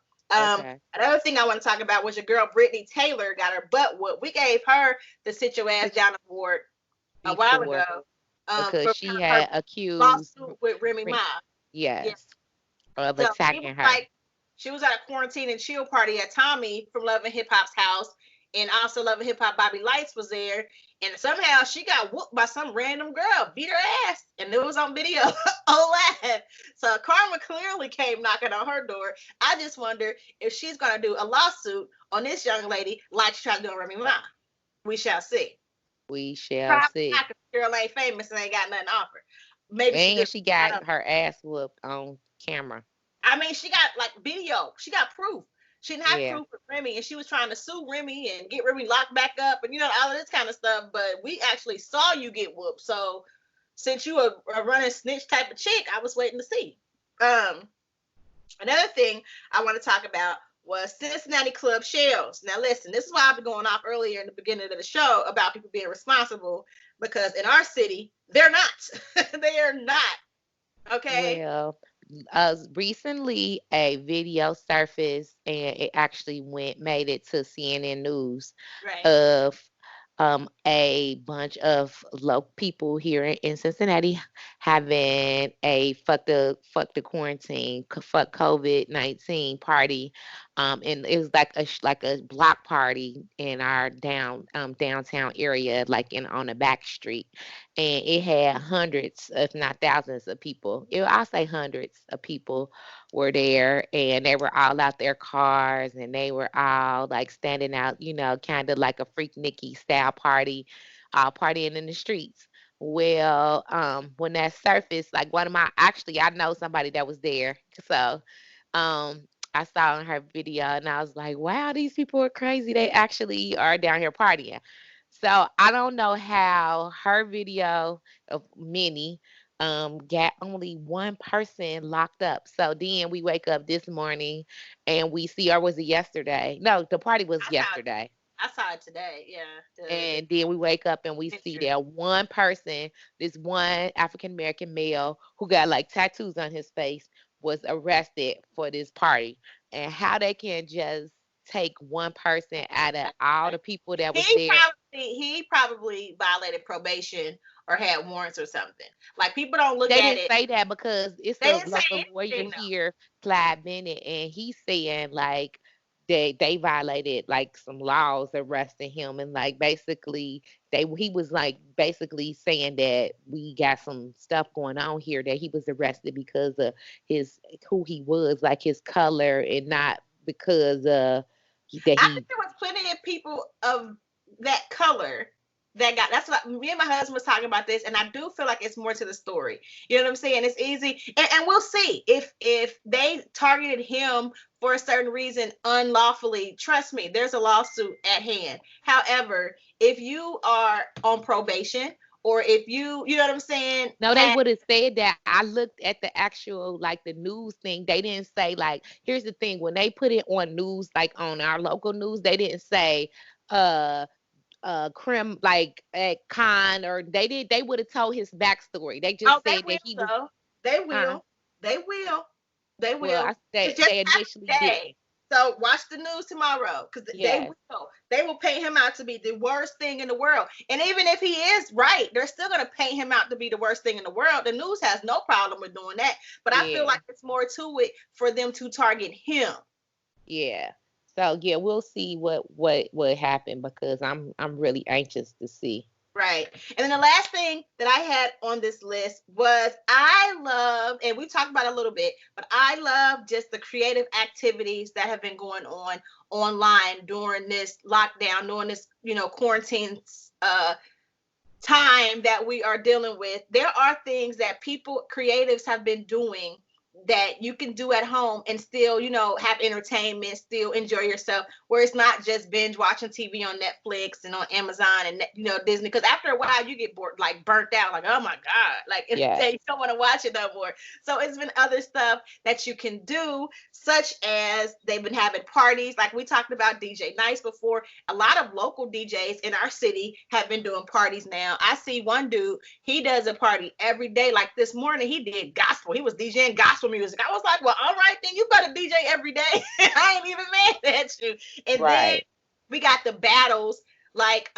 okay, Another thing I want to talk about was your girl Brittany Taylor got her butt whooped. We gave her the Sit Your Ass Down award a while before ago because for she her had accused lawsuit with Remy Ma. Yeah. yes, of So she was attacking her. like, she was at a quarantine and chill party at Tommy from Love and Hip Hop's house, and also Love and Hip Hop Bobby Lights was there, and somehow she got whooped by some random girl, beat her ass, and it was on video, on live. So Karma clearly came knocking on her door. I just wonder if she's gonna do a lawsuit on this young lady like she tried to do on Remy Ma. We shall see. We shall Probably see. not because the girl ain't famous and ain't got nothing to offer. Maybe she And just, she I don't got know. her ass whooped on camera. I mean, she got like video. She got proof. She didn't have Yeah. proof with Remy, and she was trying to sue Remy and get Remy locked back up, and all of this kind of stuff. But we actually saw you get whooped. So since you a running snitch type of chick, I was waiting to see. Um, Another thing I want to talk about was Cincinnati Club shells. Now listen, this is why I've been going off earlier in the beginning of the show about people being responsible because in our city they're not. They are not. Okay. Well, recently a video surfaced and it actually made it to CNN News Right. of a bunch of local people here in Cincinnati having a fuck the quarantine fuck COVID-19 party, and it was like like a block party in our downtown area, like in on a back street, and it had hundreds, if not thousands, of people. I'll say hundreds of people were there, and they were all out their cars, and they were all like standing out, kind of like a Freak Nikki style party, all partying in the streets. Well, when that surfaced, like one of my actually, I know somebody that was there, so um, I saw in her video, and I was like, wow, these people are crazy. They actually are down here partying. So I don't know how her video of many got only one person locked up. So then we wake up this morning and we see, or was it yesterday? No, the party was I saw it. yesterday. I saw it today. Yeah. The And then we wake up and we see picture. that one person, this one African American male who got like tattoos on his face, was arrested for this party. And how they can just take one person out of all the people that was there. He probably violated probation or had warrants or something. Like people don't look They at didn't it. say that because it's They a didn't say local warrior anything though. here, Clyde Bennett, and he's saying like they violated like some laws arresting him, and like basically he was like basically saying that we got some stuff going on here, that he was arrested because of his who he was, like his color, and not because that I think he there was plenty of people of that color that got. That's what me and my husband was talking about this, and I do feel like it's more to the story. You know what I'm saying? It's easy, and we'll see if they targeted him for a certain reason unlawfully. Trust me, there's a lawsuit at hand. However, if you are on probation, or if you know what I'm saying, No, they would have said that. I looked at the actual like the news thing. They didn't say like, here's the thing, when they put it on news, like on our local news, they didn't say uh crim like at con, or they would have told his backstory. They oh, just they said will that he was though. They huh. will. They will. They Well, will. I said It just they happened initially today. didn't. So watch the news tomorrow because they Yes. will. They will paint him out to be the worst thing in the world. And even if he is right, they're still going to paint him out to be the worst thing in the world. The news has no problem with doing that. But I feel Yeah. like it's more to it for them to target him. Yeah. So yeah, we'll see what happened, because I'm really anxious to see. Right. And then the last thing that I had on this list was I love, and we talked about it a little bit, but I love just the creative activities that have been going on online during this lockdown, during this, quarantine time that we are dealing with. There are things that creatives have been doing that you can do at home and still, have entertainment, still enjoy yourself, where it's not just binge watching TV on Netflix and on Amazon and, Disney. Because after a while, you get bored, like burnt out, like, oh my God, like Yes. you don't want to watch it no more. So it's been other stuff that you can do, such as they've been having parties. Like we talked about DJ Nice before. A lot of local DJs in our city have been doing parties now. I see one dude, he does a party every day. Like this morning, he did gospel. He was DJing gospel music. I was like, well, all right, then you better DJ every day. I ain't even mad at you. And then Right. we got the battles. Like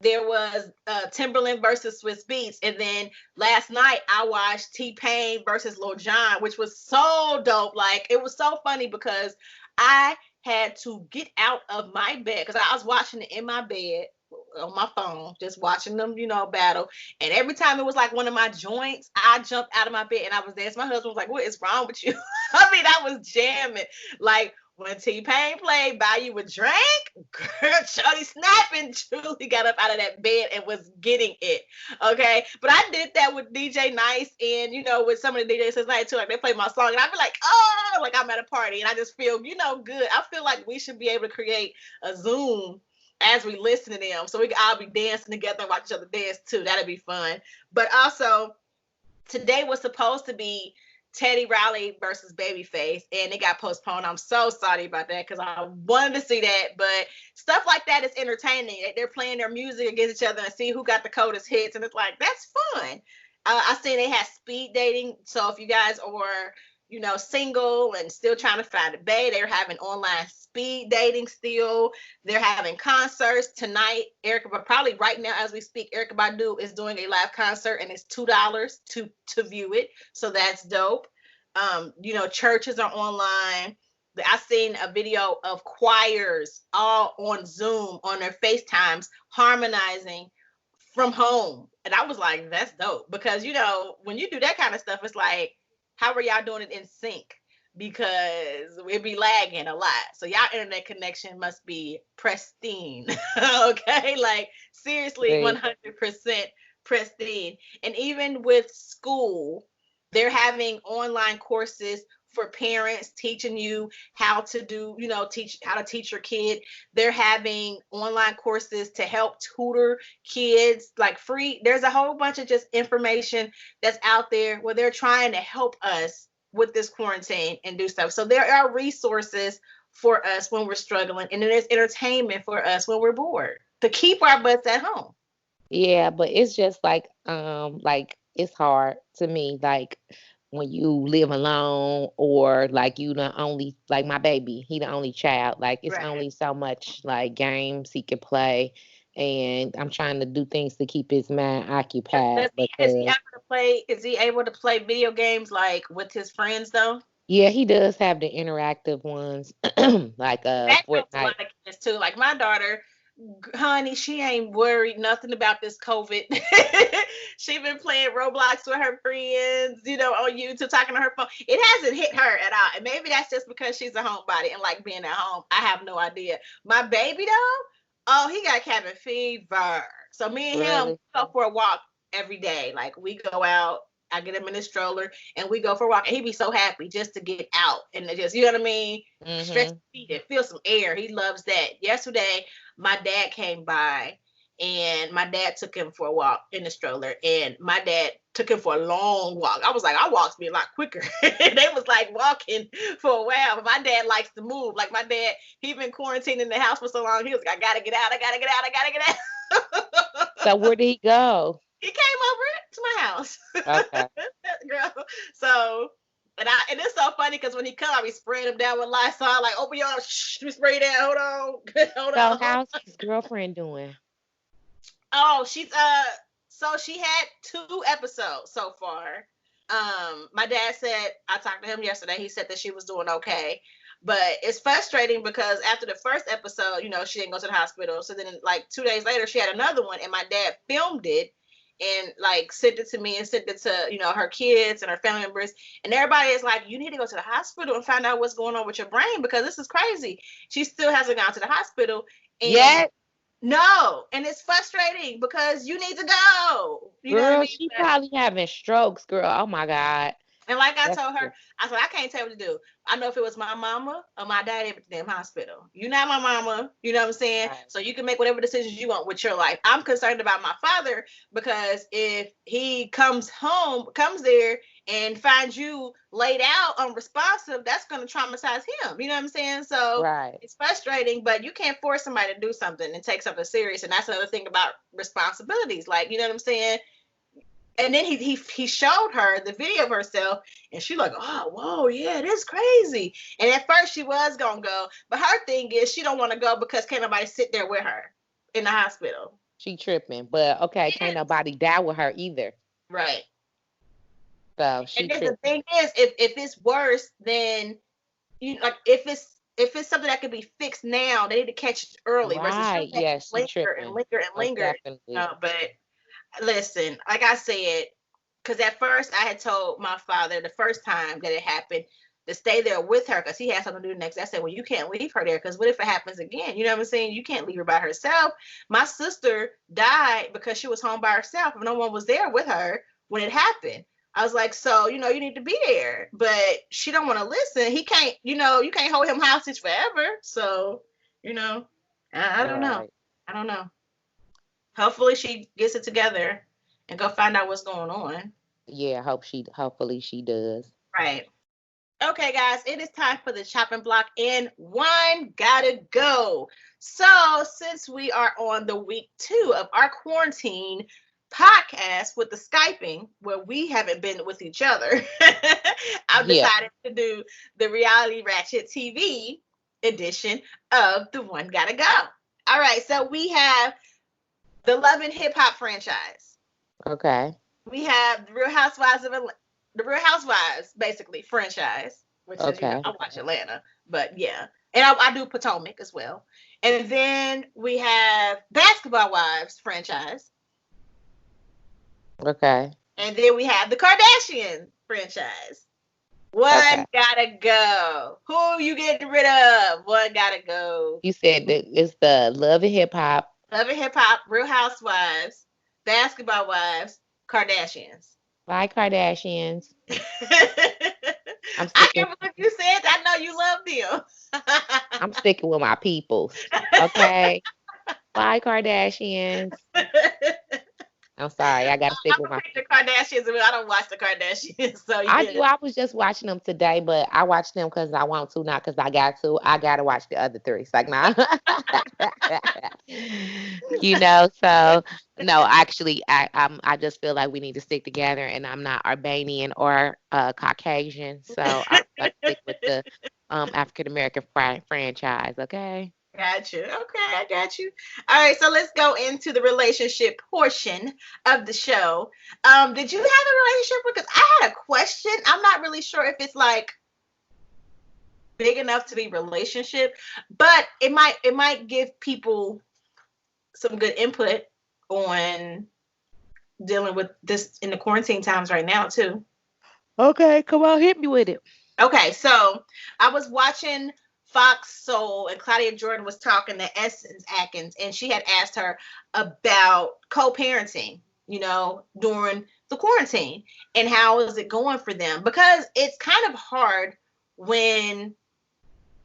there was Timberland versus Swiss Beats, and then last night I watched T-Pain versus Lil Jon, which was so dope. Like it was so funny because I had to get out of my bed because I was watching it in my bed on my phone, just watching them, battle. And every time it was like one of my joints, I jumped out of my bed and I was dancing. My husband was like, "What is wrong with you?" I mean, I was jamming. Like when T-Pain played Buy You a Drink, girl, Shorty snapping, truly got up out of that bed and was getting it. Okay. But I did that with DJ Nice and, with some of the DJs last night too. Like they play my song and I'd be like, oh, like I'm at a party and I just feel, good. I feel like we should be able to create a Zoom as we listen to them. So we can all be dancing together and watch each other dance too. That'd be fun. But also, today was supposed to be Teddy Riley versus Babyface, and it got postponed. I'm so sorry about that because I wanted to see that, but stuff like that is entertaining. They're playing their music against each other and see who got the coldest hits, and it's like that's fun. I seen they had speed dating. So if you guys are, single and still trying to find a bae, they're having online speed dating still. They're having concerts tonight. But probably right now as we speak, Erykah Badu is doing a live concert and it's $2 to view it. So that's dope. Churches are online. I seen a video of choirs all on Zoom on their FaceTimes harmonizing from home. And I was like, that's dope. Because, when you do that kind of stuff, it's like, how are y'all doing it in sync? Because it be lagging a lot. So y'all internet connection must be pristine. Okay? Like, seriously, 100% pristine. And even with school, they're having online courses for parents teaching you how to teach your kid. They're having online courses to help tutor kids, like free. There's a whole bunch of just information that's out there where they're trying to help us with this quarantine and do stuff. So there are resources for us when we're struggling, and then there's entertainment for us when we're bored to keep our butts at home. Yeah, but it's just like it's hard to me, like when you live alone, or like you the only, like my baby, he the only child, like it's Right. only so much like games he can play, and I'm trying to do things to keep his mind occupied because Is he able to play video games like with his friends though? yeah, he does have the interactive ones like That helps a Fortnite. lot of kids too. Like my daughter, honey, she ain't worried nothing about this COVID. She been playing Roblox with her friends, on YouTube, talking to her phone. It hasn't hit her at all. And maybe that's just because she's a homebody and like being at home. I have no idea. My baby though, oh, he got cabin fever. So me and him go for a walk every day. Like we go out, I get him in his stroller and we go for a walk. And he be so happy just to get out and just, you know what I mean? Stretch his feet and feel some air. He loves that. Yesterday, my dad came by and my dad took him for a walk in the stroller, and my dad took him for a long walk. I was like, our walks be a lot quicker. They was like walking for a while, but my dad likes to move. Like my dad, he been quarantined in the house for so long. He was like, I gotta get out, I gotta get out, I gotta get out. So where did he go? He came over to my house. Okay. Girl. So and it's so funny because when he come, I be spraying him down with Lysol, like open your arms, shh, let me spray down. Hold on. Hold on. So how's his girlfriend doing? Oh, so she had 2 episodes so far. My dad said, I talked to him yesterday, he said that she was doing okay. But it's frustrating because after the first episode, she didn't go to the hospital. So then like 2 days later, she had another one, and my dad filmed it and like sent it to me and sent it to, her kids and her family members. And everybody is like, you need to go to the hospital and find out what's going on with your brain because this is crazy. She still hasn't gone to the hospital. And Yet? no, and it's frustrating because you need to go. You know what I Girl, mean? she probably having strokes, girl. Oh my God. And like I That's told her, I said, I can't tell what to do. I know if it was my mama or my daddy at the damn hospital. You're not my mama, you know what I'm saying? Right. So you can make whatever decisions you want with your life. I'm concerned about my father because if he comes there and finds you laid out unresponsive, that's going to traumatize him. You know what I'm saying? So Right. it's frustrating, but you can't force somebody to do something and take something serious. And that's another thing about responsibilities. Like, you know what I'm saying? And then he showed her the video of herself, and she like, oh, whoa, yeah, that's crazy. And at first she was gonna go, but her thing is she don't want to go because can't nobody sit there with her in the hospital. She tripping, but okay, can't nobody die with her either. Right. So she And then tripping. the thing is, if it's worse, then if it's something that can be fixed now, they need to catch it early versus Right. Yes, she linger tripping. and linger and Most linger. definitely. But listen, like I said, because at first I had told my father the first time that it happened to stay there with her because he had something to do the next day. I said, well, you can't leave her there because what if it happens again? You know what I'm saying? You can't leave her by herself. My sister died because she was home by herself and no one was there with her when it happened. I was like, so, you need to be there. But she don't want to listen. He can't, you can't hold him hostage forever. So, I don't know. Right. I don't know. Hopefully she gets it together and go find out what's going on. Yeah, hopefully she does. Right. Okay, guys, it is time for the chopping block, and one gotta go. So, since we are on the week 2 of our quarantine podcast with the Skyping, where we haven't been with each other, I've decided to do the Reality Ratchet TV edition of The One Gotta Go. All right, so we have the Love and Hip Hop franchise. Okay. We have the Real Housewives of Atlanta, the Real Housewives, basically franchise, which is, you know, I watch Atlanta, but yeah, and I do Potomac as well. And then we have Basketball Wives franchise. Okay. And then we have the Kardashian franchise. One gotta go. Who you getting rid of? One gotta go. You said that it's the Love and Hip Hop. Love and Hip Hop, Real Housewives, Basketball Wives, Kardashians. Bye, Kardashians. I can't believe you said that. I know you love them. I'm sticking with my peoples. Okay. Bye, Kardashians. I'm sorry. I got to stick with my the Kardashians. I don't watch the Kardashians. So I do. I was just watching them today, but I watch them because I want to, not because I got to. I got to watch the other three. It's like, nah. You know, so no, actually, I just feel like we need to stick together, and I'm not Albanian or Caucasian, so I'm going to stick with the African American franchise. Okay. Got you. Okay, I got you. All right, so let's go into the relationship portion of the show. Did you have a relationship? Because I had a question. I'm not really sure if it's like big enough to be relationship, but it might give people some good input on dealing with this in the quarantine times right now too. Okay, come on, hit me with it. Okay, so I was watching Fox Soul, and Claudia Jordan was talking to Essence Atkins, and she had asked her about co-parenting, you know, during the quarantine, and how is it going for them? Because it's kind of hard when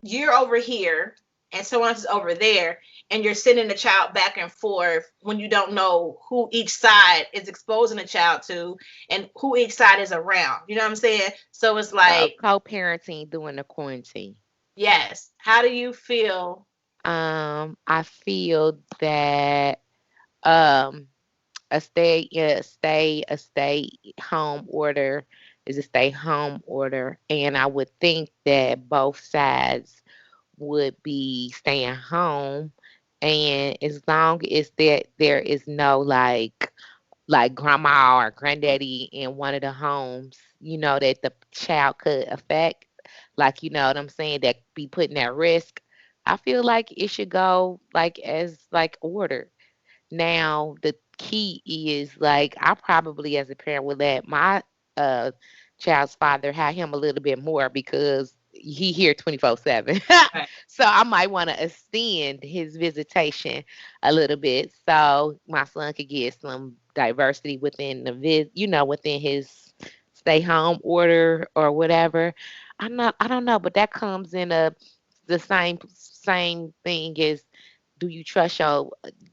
you're over here and someone else is over there, and you're sending the child back and forth when you don't know who each side is exposing the child to and who each side is around. You know what I'm saying? So it's like co-parenting during the quarantine. Yes. How do you feel? I feel that a stay home order is a stay home order, and I would think that both sides would be staying home, and as long as there is no like grandma or granddaddy in one of the homes, you know, that the child could affect, like, you know what I'm saying, that be putting at risk. I feel like it should go like as like ordered. Now the key is like I probably as a parent would let my child's father have him a little bit more because he here 24/7. Right. So I might want to extend his visitation a little bit so my son could get some diversity within within his stay home order or whatever. I don't know, but that comes in the same thing as, do you trust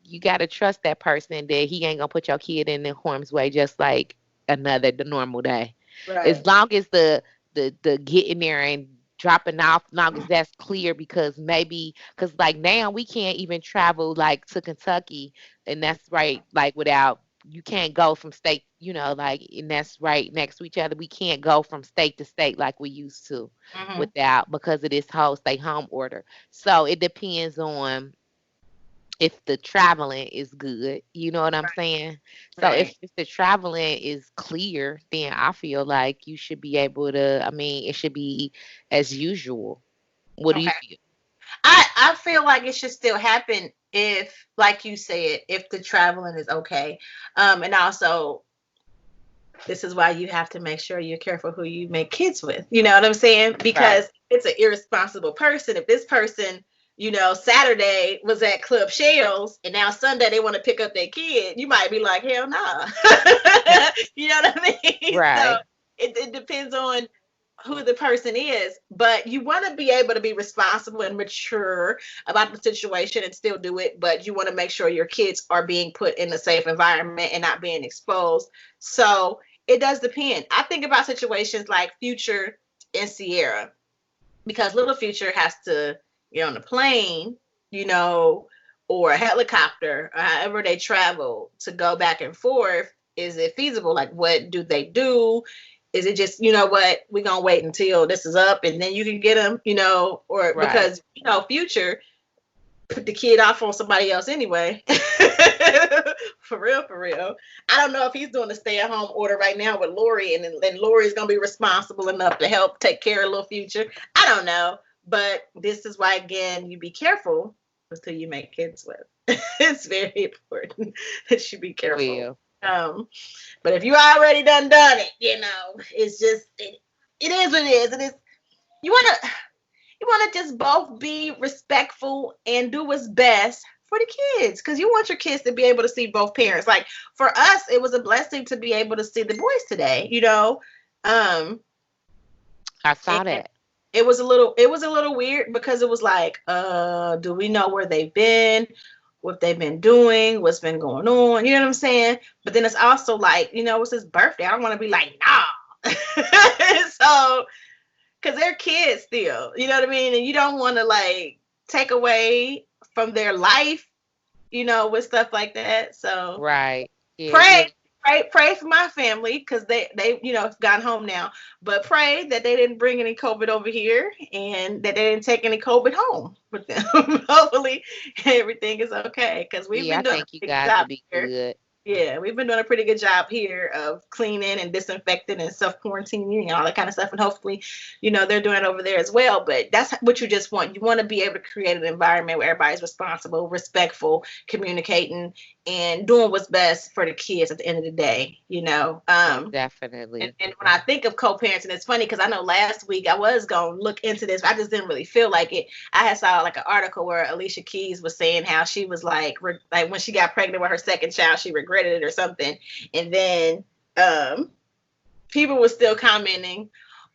you got to trust that person that he ain't gonna put your kid in the harm's way just like the normal day. Right. As long as the getting there and dropping off, long as that's clear, because like now we can't even travel like to Kentucky, and that's right, like without, you can't go from state, you know, like, and that's right next to each other. We can't go from state to state like we used to without, because of this whole stay home order. So it depends on if the traveling is good, you know what I'm saying? So if the traveling is clear, then I feel like you should be able to, I mean, it should be as usual. What do you feel? I feel like it should still happen if, like you said, if the traveling is okay. And also, this is why you have to make sure you're careful who you make kids with. You know what I'm saying? Because it's an irresponsible person. If this person, you know, Saturday was at Club Shells and now Sunday they want to pick up their kid, you might be like, hell nah. You know what I mean? Right. So it depends on who the person is, but you want to be able to be responsible and mature about the situation and still do it, but you want to make sure your kids are being put in a safe environment and not being exposed. So it does depend. I think about situations like Future and Sierra, because little Future has to get on the plane, you know, or a helicopter, or however they travel to go back and forth, is it feasible? Like, what do they do? Is it just, you know what, we're going to wait until this is up and then you can get them, you know, or Right. because, you know, Future put the kid off on somebody else anyway. For real, for real. I don't know if he's doing a stay-at-home order right now with Lori, and then Lori's gonna be responsible enough to help take care of little Future. I don't know, but this is why, again, you be careful with who you make kids with. It's very important that you be careful. But if you already done it, you know, it's just it is what it is. It is. You want to just both be respectful and do what's best for the kids, because you want your kids to be able to see both parents. Like for us, it was a blessing to be able to see the boys today, you know. I saw that. It was a little weird because it was like, do we know where they've been, what they've been doing, what's been going on, you know what I'm saying? But then it's also like, you know, it's his birthday, I don't want to be like, nah. So because they're kids still, you know what I mean? And you don't want to like take away from their life, you know, with stuff like that. So right. Yeah, pray for my family, because they you know, have gone home now. But pray that they didn't bring any COVID over here and that they didn't take any COVID home with them. Hopefully everything is okay, because we've been doing I think you guys will be good. Yeah, we've been doing a pretty good job here of cleaning and disinfecting and self-quarantining and all that kind of stuff. And hopefully, you know, they're doing it over there as well. But that's what you just want. You want to be able to create an environment where everybody's responsible, respectful, communicating, and doing what's best for the kids at the end of the day, you know. Definitely. And when I think of co-parenting, it's funny because I know last week I was going to look into this, but I just didn't really feel like it. I had saw like an article where Alicia Keys was saying how she was like when she got pregnant with her second child, she regretted it or something. And then people were still commenting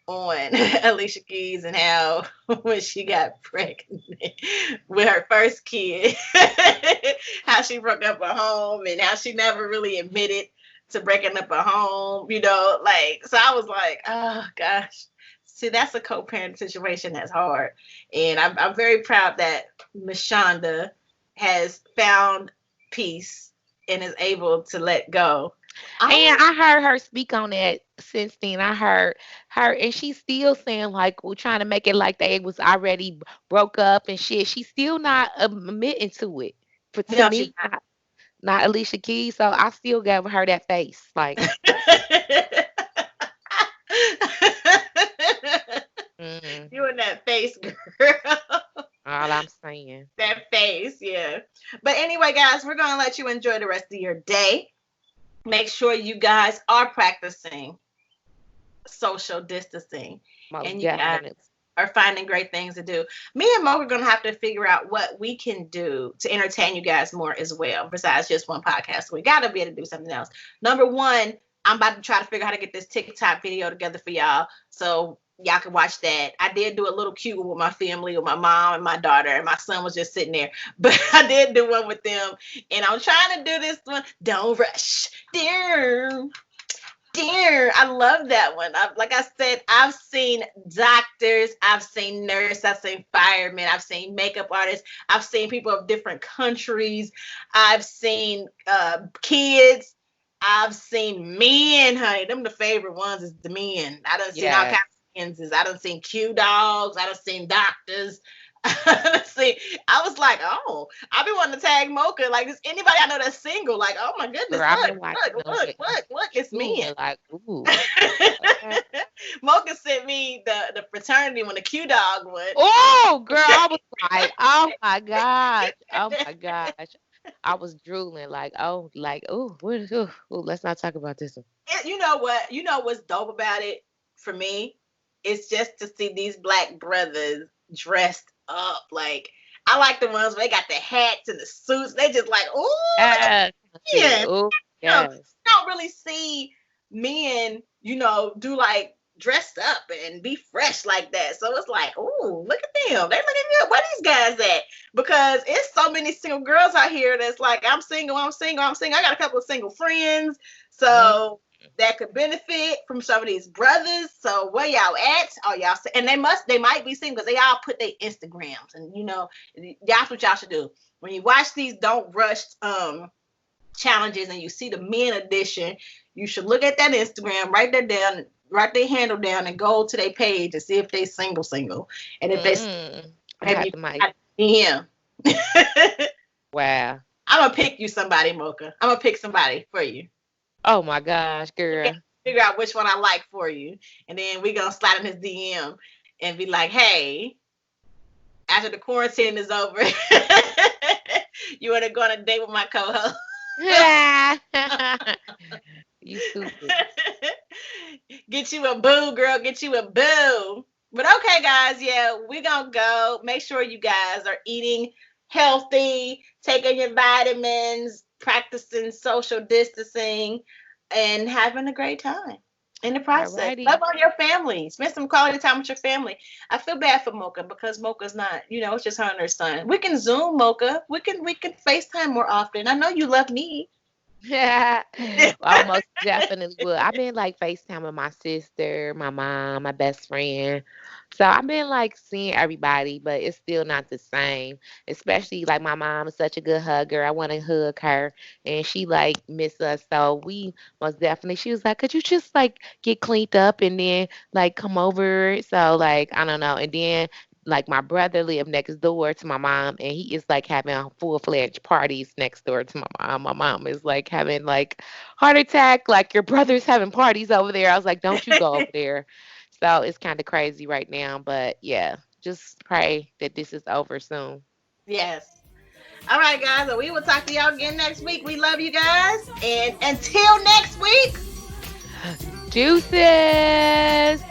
on Alicia Keys and how when she got pregnant with her first kid, how she broke up her home and how she never really admitted to breaking up a home, you know, like, so I was like, oh gosh, see, that's a co-parent situation that's hard. And I'm very proud that Miss Shonda has found peace and is able to let go. And I heard her speak on that since then. I heard her, and she's still saying like, we're trying to make it like they was already broke up and shit. She's still not admitting to it. But to me, not Alicia Keys. So I still gave her that face, like. You and that face, girl. All I'm saying. That face, yeah. But anyway, guys, we're gonna let you enjoy the rest of your day. Make sure you guys are practicing social distancing. And you guys are finding great things to do. Me and Mo are going to have to figure out what we can do to entertain you guys more as well, besides just one podcast. We got to be able to do something else. Number one, I'm about to try to figure out how to get this TikTok video together for y'all, so y'all can watch that. I did do a little cute with my family, with my mom and my daughter, and my son was just sitting there. But I did do one with them, and I'm trying to do this one. Don't rush. Dear, I love that one. Like I said, I've seen doctors, I've seen nurses, I've seen firemen, I've seen makeup artists, I've seen people of different countries, I've seen kids, I've seen men, honey. Them the favorite ones is the men. I done seen all kinds of men's. I done seen Q dogs, I done seen doctors. See, I was like, oh, I've been wanting to tag Mocha. Like, is anybody I know that's single? Like, oh my goodness, look, it's me. Like, ooh. Mocha sent me the fraternity when the Q dog went. Oh, girl, I was like, oh my gosh, I was drooling, like, oh, let's not talk about this one. You know what? You know what's dope about it for me? It's just to see these black brothers dressed up. Like, I like the ones where they got the hats and the suits. They just like, ooh, yeah. Ooh, yes. You don't really see men, you know, do like dressed up and be fresh like that. So it's like, ooh, look at them. They looking good. Where these guys at? Because it's so many single girls out here that's like, I'm single. I got a couple of single friends. So that could benefit from some of these brothers. So where y'all at? Oh, y'all, and they might be single because they all put their Instagrams, and that's what y'all should do when you watch these don't rush challenges and you see the men edition. You should look at that Instagram, write that down, write their handle down, and go to their page and see if they single, and if they maybe DM. Wow. I'm gonna pick you somebody, Mocha. I'm gonna pick somebody for you. Oh my gosh, girl. Figure out which one I like for you. And then we gonna slide in his DM and be like, hey, after the quarantine is over, you wanna go on a date with my co-host? You stupid. Get you a boo, girl. Get you a boo. But okay, guys, yeah, we're gonna go. Make sure you guys are eating healthy, taking your vitamins, practicing social distancing, and having a great time in the process. Alrighty. Love on your family. Spend some quality time with your family. I feel bad for Mocha because Mocha's not, it's just her and her son. We can Zoom, Mocha. We can FaceTime more often. I know you love me. Yeah, I most definitely will. I've been like FaceTime with my sister, my mom, my best friend. So I've been like seeing everybody, but it's still not the same. Especially like my mom is such a good hugger. I want to hug her, and she like miss us. So we most definitely. She was like, "Could you just like get cleaned up and then like come over?" So like I don't know, and then like my brother lived next door to my mom, and he is like having full-fledged parties next door to my mom. My mom is like having like heart attack, like your brother's having parties over there. I was like, don't you go over there. So it's kind of crazy right now, but yeah, just pray that this is over soon. Yes. All right, guys. So we will talk to y'all again next week. We love you guys, and until next week, Deuces.